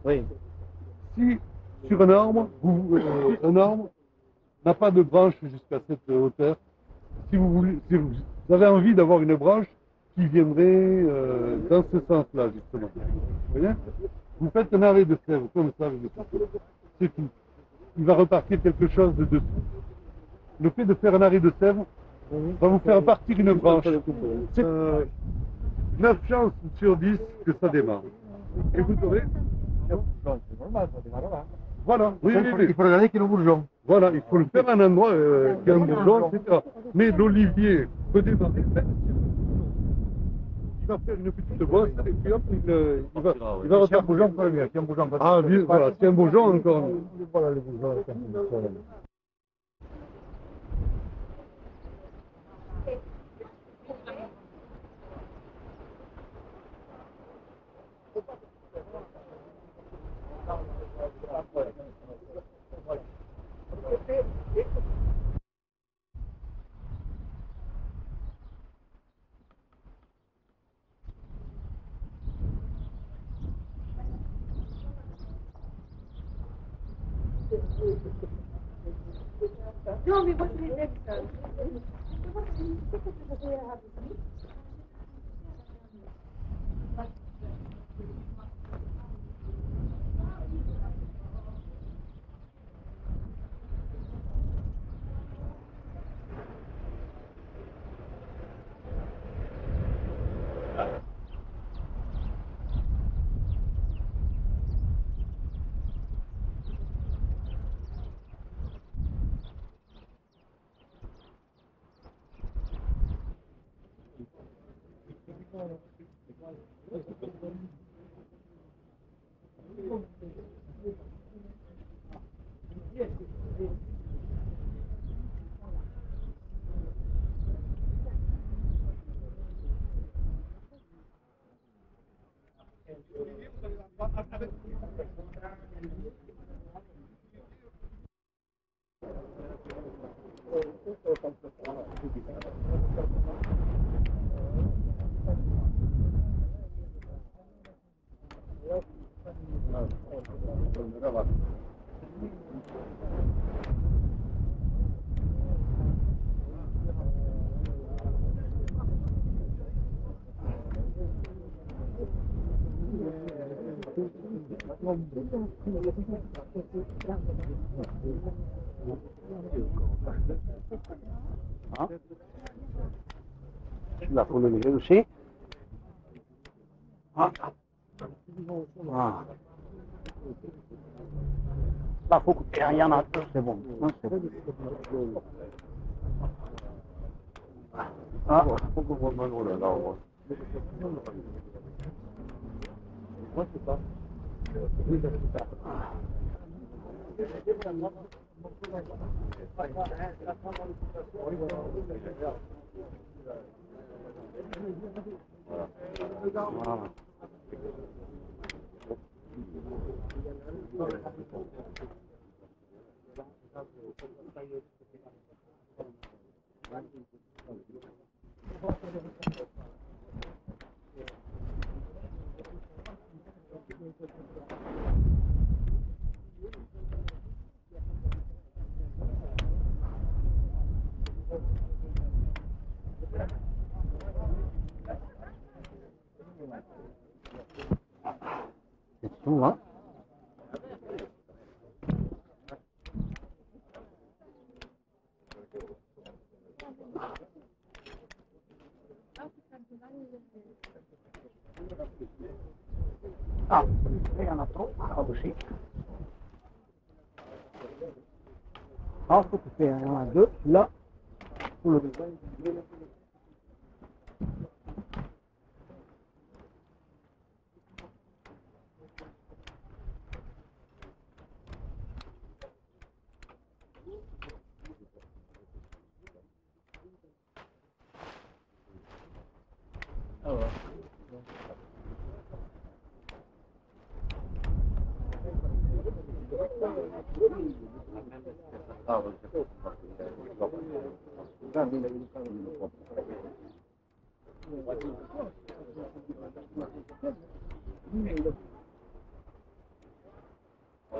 Oui. Si sur un arbre, un arbre n'a pas de branche jusqu'à cette hauteur, si vous avez envie d'avoir une branche qui viendrait dans ce sens-là, justement. Vous voyez? Vous faites un arrêt de sève, comme ça, c'est tout. Il va repartir quelque chose de dessous. Le fait de faire un arrêt de sève va vous faire partir une branche. C'est 9 chances sur 10 que ça démarre. Et vous aurez... Voilà, oui. Il faut regarder qu'il y a le bourgeon. Voilà, il faut le faire à un endroit qui a un bourgeon, etc. Mais l'olivier peut démarrer, même si il va faire une petite brosse, et puis hop, il va repartir. Un bourgeon, pas mieux. Un bourgeon, Ah, oui, voilà, c'est un bourgeon encore. Voilà le bourgeon. Non, mais moi je les aime, ça. Là, pour le lever aussi. Ah. Ah. Là, faut que il y en a deux, c'est bon. C'est bon. Ah. Faut qu'on voit mal, là, là. Moi, c'est pas. Voilà. C'est tout, hein? Ah, il y en a trop, là aussi. Ah, faut que tu fasses, il y en a deux, là, pour le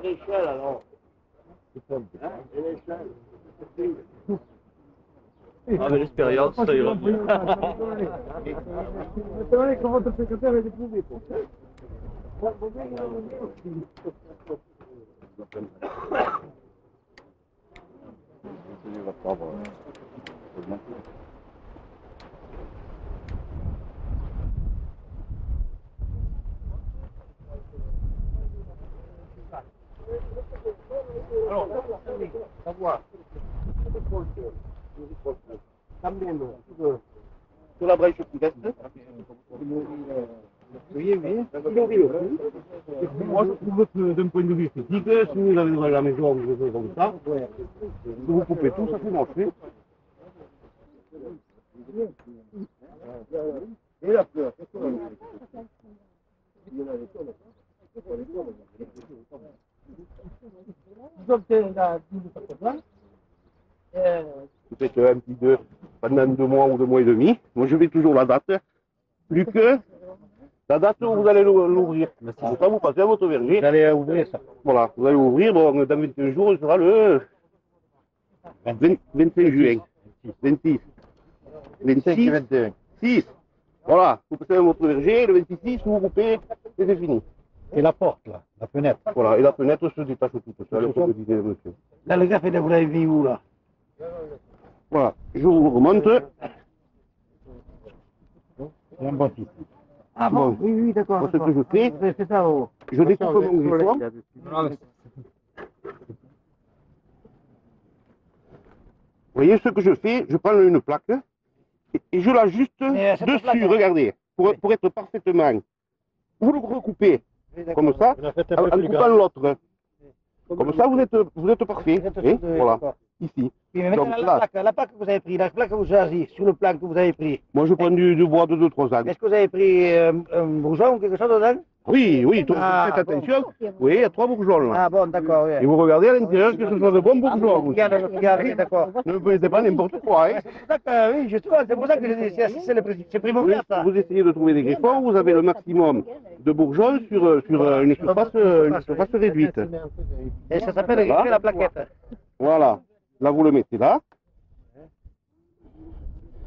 l'échelle alors. Ah, mais l'expérience, ça ira bien. C'est vrai que votre secrétaire est éprouvé. Alors, savoir, Sur la brèche qui reste, oui. Moi, je trouve que d'un point de vue esthétique, si vous avez dans la maison des choses comme ça, si vous coupez tout, ça peut marcher. et la fleur. Vous faites un petit deux pendant 2 mois ou 2 mois et demi. Moi, je vais toujours la date. Plus que la date où vous allez l'ouvrir. Pour ça, vous passez à votre verger. Vous allez ouvrir ça. Voilà, vous allez ouvrir. Bon, dans 21 jours, il sera le 25 juin. 26. 26 21. 6. Voilà, vous passez à votre verger. Le 26, vous coupez et c'est fini. Et la porte, là, la fenêtre. Voilà, et la fenêtre se détache toute seule, comme disait le monsieur. Là, les gars, vous l'avez vu où, là? Voilà, je vous remonte. C'est un bâtiment. Ah bon, oui, d'accord. Ce que je fais, c'est ça. je découpe mon griffoir. Vous voyez ce que je fais? Je prends une plaque et je l'ajuste dessus, regardez. pour être parfaitement, vous le recoupez comme ça, en coupant l'autre. Comme ça, vous êtes parfait. Voilà, ici. Et maintenant, Donc, la plaque que vous avez pris, la plaque que vous choisissez, sur le plan que vous avez pris. Moi, je prends du bois de 2-3 ans. Est-ce que vous avez pris un bourgeon ou quelque chose dedans? Oui, faites attention. Oui, il y a 3 bourgeons là. Ah bon, d'accord. Oui. Et vous regardez à l'intérieur que ce soit de bons bourgeons. Regardez, d'accord. Ne me mettez pas n'importe quoi. Hein. Oui, justement, c'est pour ça que je dis, c'est primordial ça. Vous essayez de trouver des griffons, vous avez le maximum de bourgeons sur une surface réduite. Et ça s'appelle griffer la plaquette. Voilà. Là, vous le mettez là.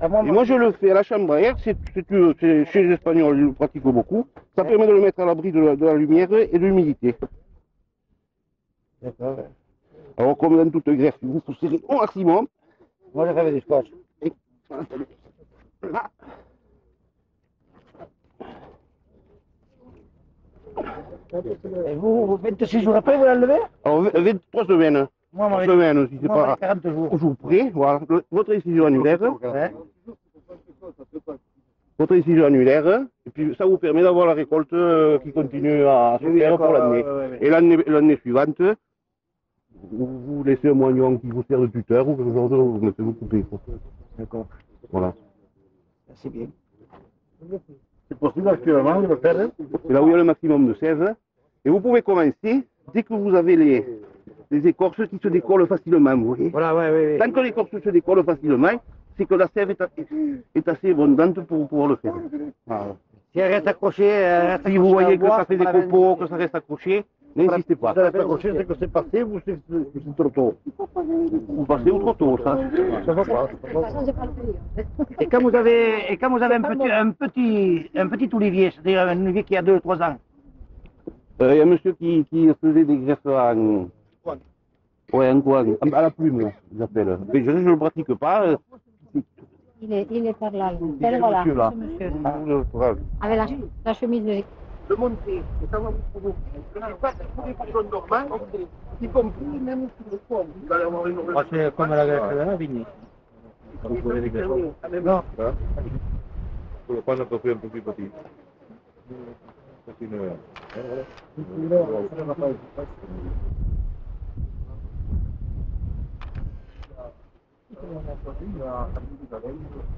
Et moi, je le fais à la chambre à air. Chez les Espagnols, ils le pratiquent beaucoup. Ça permet de le mettre à l'abri de la lumière et de l'humidité. D'accord. Alors, comme dans toute greffe, vous serrez au maximum. Moi, je fais du scotch. Là. Et vous, 26 jours après, vous l'enlevez? Alors, 23 semaines. Moi, 3 semaines, si c'est pas 40 jours. au jour près. Voilà, votre incision annulaire. Ouais. Votre incision annulaire. Et puis, ça vous permet d'avoir la récolte qui continue à se faire pour l'année. Et l'année suivante, vous laissez un moignon qui vous sert de tuteur ou quelque chose, vous coupez. D'accord. Voilà. C'est bien. C'est possible actuellement de le faire. C'est là où il y a le maximum de sève. Et vous pouvez commencer dès que vous avez les écorces qui se décollent facilement, vous voyez. Voilà, ouais. Tant que l'écorce se décolle facilement, c'est que la sève est assez abondante pour pouvoir le faire. Voilà. Si elle reste accrochée, si vous voyez que ça fait des copeaux, que ça reste accroché, n'insistez pas. Si ça reste accroché, c'est que c'est passé ou c'est trop tôt. Vous passez ou trop tôt, ça. Ça va pas. Et quand vous avez un petit olivier, c'est-à-dire un olivier qui a 2-3 ans. Il y a un monsieur qui faisait des greffes en coin, à la plume, ils appellent. Mais je ne le pratique pas. Il est par là. C'est Voilà, monsieur là. ce monsieur. Avec la chemise de... De monter, et ça va vous pour les personnes normales, y compris même sur le pont. Vous allez avoir une C'est comme la greffe de la vigne. Vous pouvez les greffes. Non. Pour le prendre à peu près un peu plus petit. C'est une heure.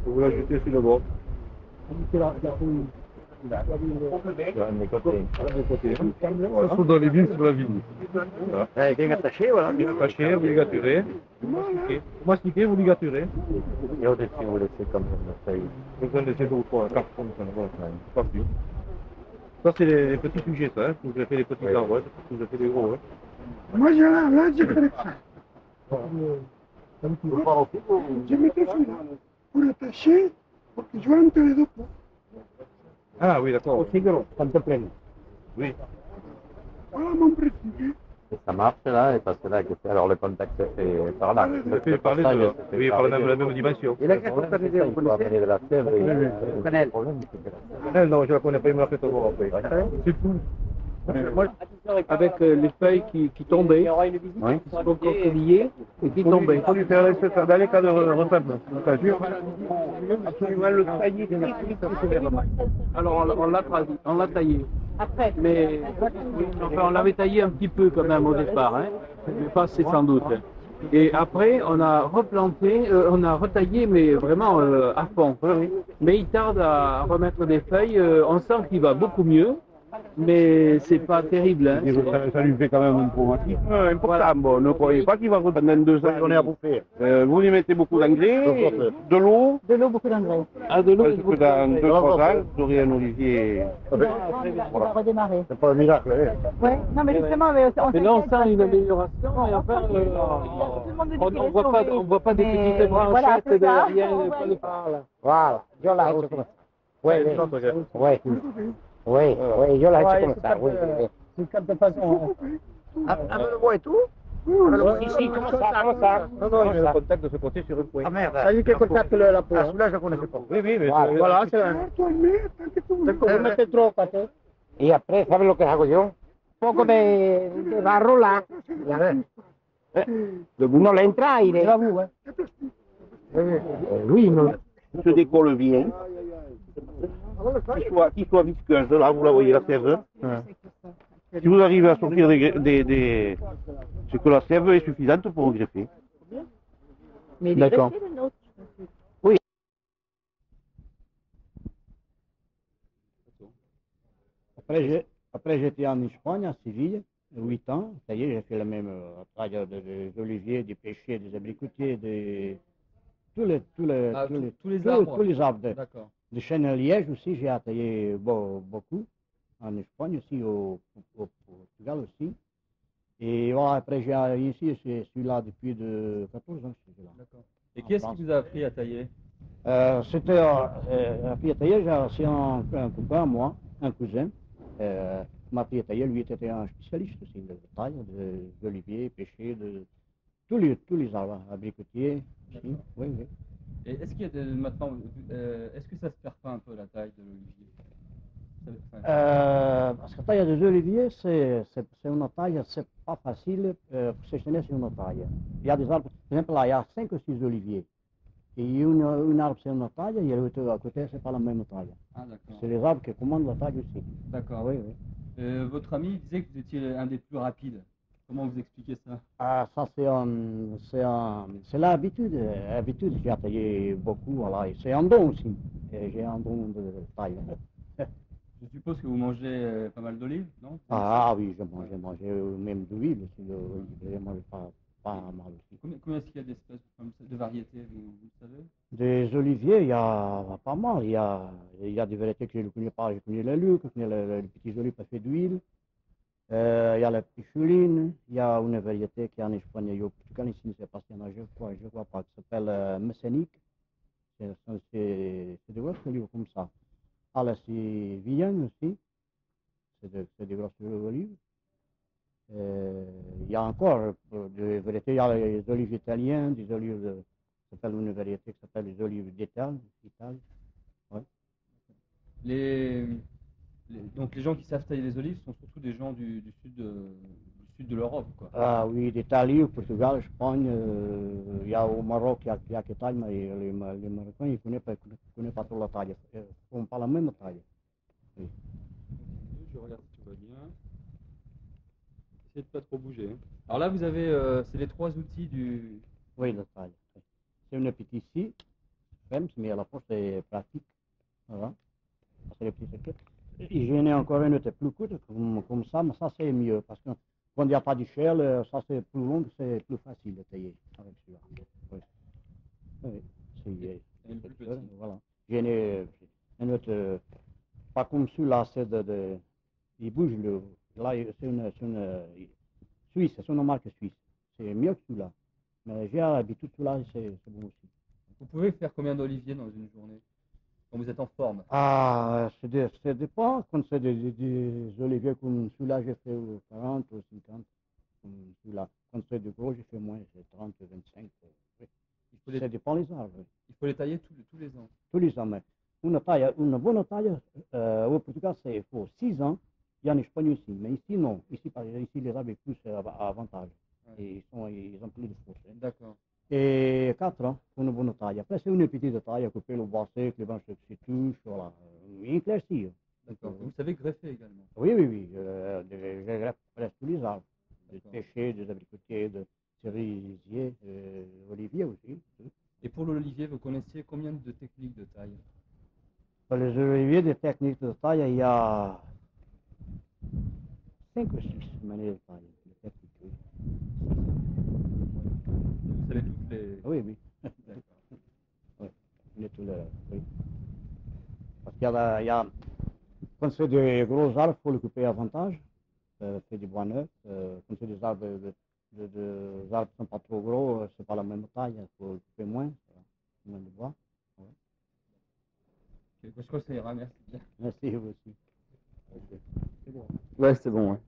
Vous l'ajoutez sur le bord. Ce sont dans les vignes sur la vigne. Bien attaché, voilà. Bien attaché, vous ligaturez. Vous mastiquez, vous ligaturez. Et au-dessus, vous laissez comme ça. Vous en laissez 2 ou 3 cartons, pas plus. Ça, c'est les petits sujets, ça. Vous greffez les petits arbres, vous greffez les gros. Moi, là, j'ai fait ça. Je mettais celui-là pour attacher, pour que je rentre les 2 pots. Ah oui, d'accord. Aussi gros, quand tu plein. Oui. Voilà mon principe. Et ça marche là, parce que là, alors le contact se fait par là. Ça fait parler de oui, par la même dimension. Et la greffe spontanée, vous connaissez? De la sève, Vous connaissez? Non, je la connais pas, il me l'a fait voir après. C'est tout. Moi, avec les feuilles qui tombaient, qui sont liées et qui tombaient. Il faut lui faire dans les cas de repeuplement. Absolument le tailler très sévèrement. Alors on l'a taillé. Après. Mais enfin, on l'avait taillé un petit peu quand même au départ, hein, mais pas assez sans doute. Et après, on a replanté, on a retaillé, mais vraiment à fond. Mais il tarde à remettre des feuilles, on sent qu'il va beaucoup mieux. Mais c'est pas terrible. Hein. Ça lui fait quand même un traumatisme important. Voilà. Bon, ne croyez pas qu'il va pendant 2 ans. On est à bouffer. Vous lui mettez beaucoup d'engrais, de l'eau. De l'eau, beaucoup d'engrais. Ah, de l'eau. Parce que dans 2-3 ans, vous aurez un olivier. On va redémarrer. C'est pas un miracle, hein. Ouais, non, mais justement, mais mais là, on sent une amélioration, et enfin, on voit pas des petites branchettes derrière. Voilà, je la aussi. Oui, je la comme ça, oui. Avec le bois et tout? Ici, comme ça. Non, il y a le contact de ce côté sur le point. Ah merde. Ça dit quel contact la peau? Ah, celui-là, je ne connaissais pas. Oui, mais voilà, c'est là. Vous mettez trop, pâté. Et après, ¿sabes lo que hago yo? Un poco de barro là. No le entra aire. Oui, no. Se décolle bien. qui soit visqueuse. Là, vous la voyez, la sève. Si vous arrivez à sortir c'est que la sève est suffisante pour greffer. D'accord. Oui. Après, j'étais en Espagne, à Séville, 8 ans. Ça y est, j'ai fait le même travail des oliviers, des pêchers, des abricotiers, tous les arbres. D'accord. De chêne à liège aussi, j'ai taillé beaucoup. En Espagne aussi, au Portugal aussi. Et voilà, après, ici, je suis là depuis 14 ans. D'accord. Et qui est-ce qui vous a appris à tailler C'était appris à tailler, c'est un copain, moi, un cousin. M'a appris à tailler, lui était un spécialiste aussi de taille, d'oliviers, pêchers, de tous les arbres, abricotiers aussi. Oui, oui. Et est-ce qu'il y a maintenant, est-ce que ça se perd pas un peu la taille de l'olivier? Parce que la taille des oliviers, c'est une taille, c'est pas facile pour sélectionner sur une taille. Il y a des arbres, par exemple là, il y a 5 ou 6 oliviers. Et une arbre c'est une taille, et l'autre à côté, c'est pas la même taille. Ah, d'accord. C'est les arbres qui commandent la taille aussi. D'accord. Oui, oui. Votre ami disait que vous étiez un des plus rapides. Comment vous expliquez ça? Ah, ça c'est l'habitude. L'habitude, j'ai taillé beaucoup, voilà. C'est un don aussi. J'ai un don de taille. Je suppose que vous mangez pas mal d'olives, non? Ah oui, je mange même d'huile aussi. Je mange pas mal aussi. Combien est-ce qu'il y a d'espèces, de variétés, vous le savez? Des oliviers, il y a pas mal. Il y a des variétés que je ne connais pas. Je connais les lucs, je connais les petits olives faits d'huile. Il y a la pichuline. Il y a une variété qui est en Espagne et au Portugal, ici, c'est pas si y en a, je crois pas, qui s'appelle Messenic. C'est des grosses olives comme ça. Alors, c'est Vienne aussi. C'est des grosses olives. Il y a encore des variétés, il y a les olives italiennes, des olives, ça s'appelle une variété qui s'appelle les olives d'Italie. Ouais. Donc les gens qui savent tailler les olives sont surtout des gens du sud de l'Europe, quoi. Ah oui, d'Italie, au Portugal, Espagne, il y a au Maroc, il y a qui taille, mais les Marocains, ils ne connaissent pas trop la taille. Ils ne font pas la même taille. Oui. Je regarde si tout va bien. Essayez de pas trop bouger. Hein. Alors là, vous avez, c'est les 3 outils du... Oui, la taille. C'est une petite scie, mais à la fois c'est pratique. Voilà. C'est les petites. J'en ai encore une autre plus courte, comme ça, mais ça c'est mieux, parce que quand il n'y a pas d'échelle, ça c'est plus long, c'est plus facile de tailler avec celui-là. Oui. Oui, voilà. J'en ai une autre, pas comme celui-là, c'est il bouge, là c'est une Suisse, c'est une marque suisse. C'est mieux que celui-là. Mais j'ai l'habitude, celui-là, c'est bon aussi. Vous pouvez faire combien d'oliviers dans une journée? Quand vous êtes en forme? Ah, ça dépend. Quand c'est des oliviers comme celui-là, j'ai fait 40 ou 50. Celui-là. Quand c'est de gros, j'ai fait moins, c'est 30, 25. Oui. Ça dépend des arbres. Il faut les tailler tous les ans? Tous les ans, mais une bonne taille, au Portugal, il faut 6 ans. Il y a en Espagne aussi, mais ici, non. Ici, les arbres sont plus avantage. Ouais. Ils ont plus de force. D'accord. Et 4 ans pour une bonne taille. Après, c'est une petite taille à couper le bois sec, les branches qui se touchent, voilà. Éclaircir. D'accord. Vous savez greffer également? Oui. Je greffe presque tous les arbres. Des pêchers, des abricotiers, des cerisiers, oliviers aussi. Et pour l'olivier, vous connaissiez combien de techniques de taille? Pour les oliviers, des techniques de taille, il y a 5 ou 6 manières de taille. Vous savez toutes les... Oui. Oui. Oui. Parce qu'il y a, quand c'est des gros arbres, il faut les couper avantage. C'est du bois neuf. Quand c'est des arbres, des arbres qui ne sont pas trop gros, c'est pas la même taille, il faut les couper moins de bois. Ouais. Je crois que ça ira, merci bien. Merci vous aussi. Okay. Ouais, c'est bon, ouais.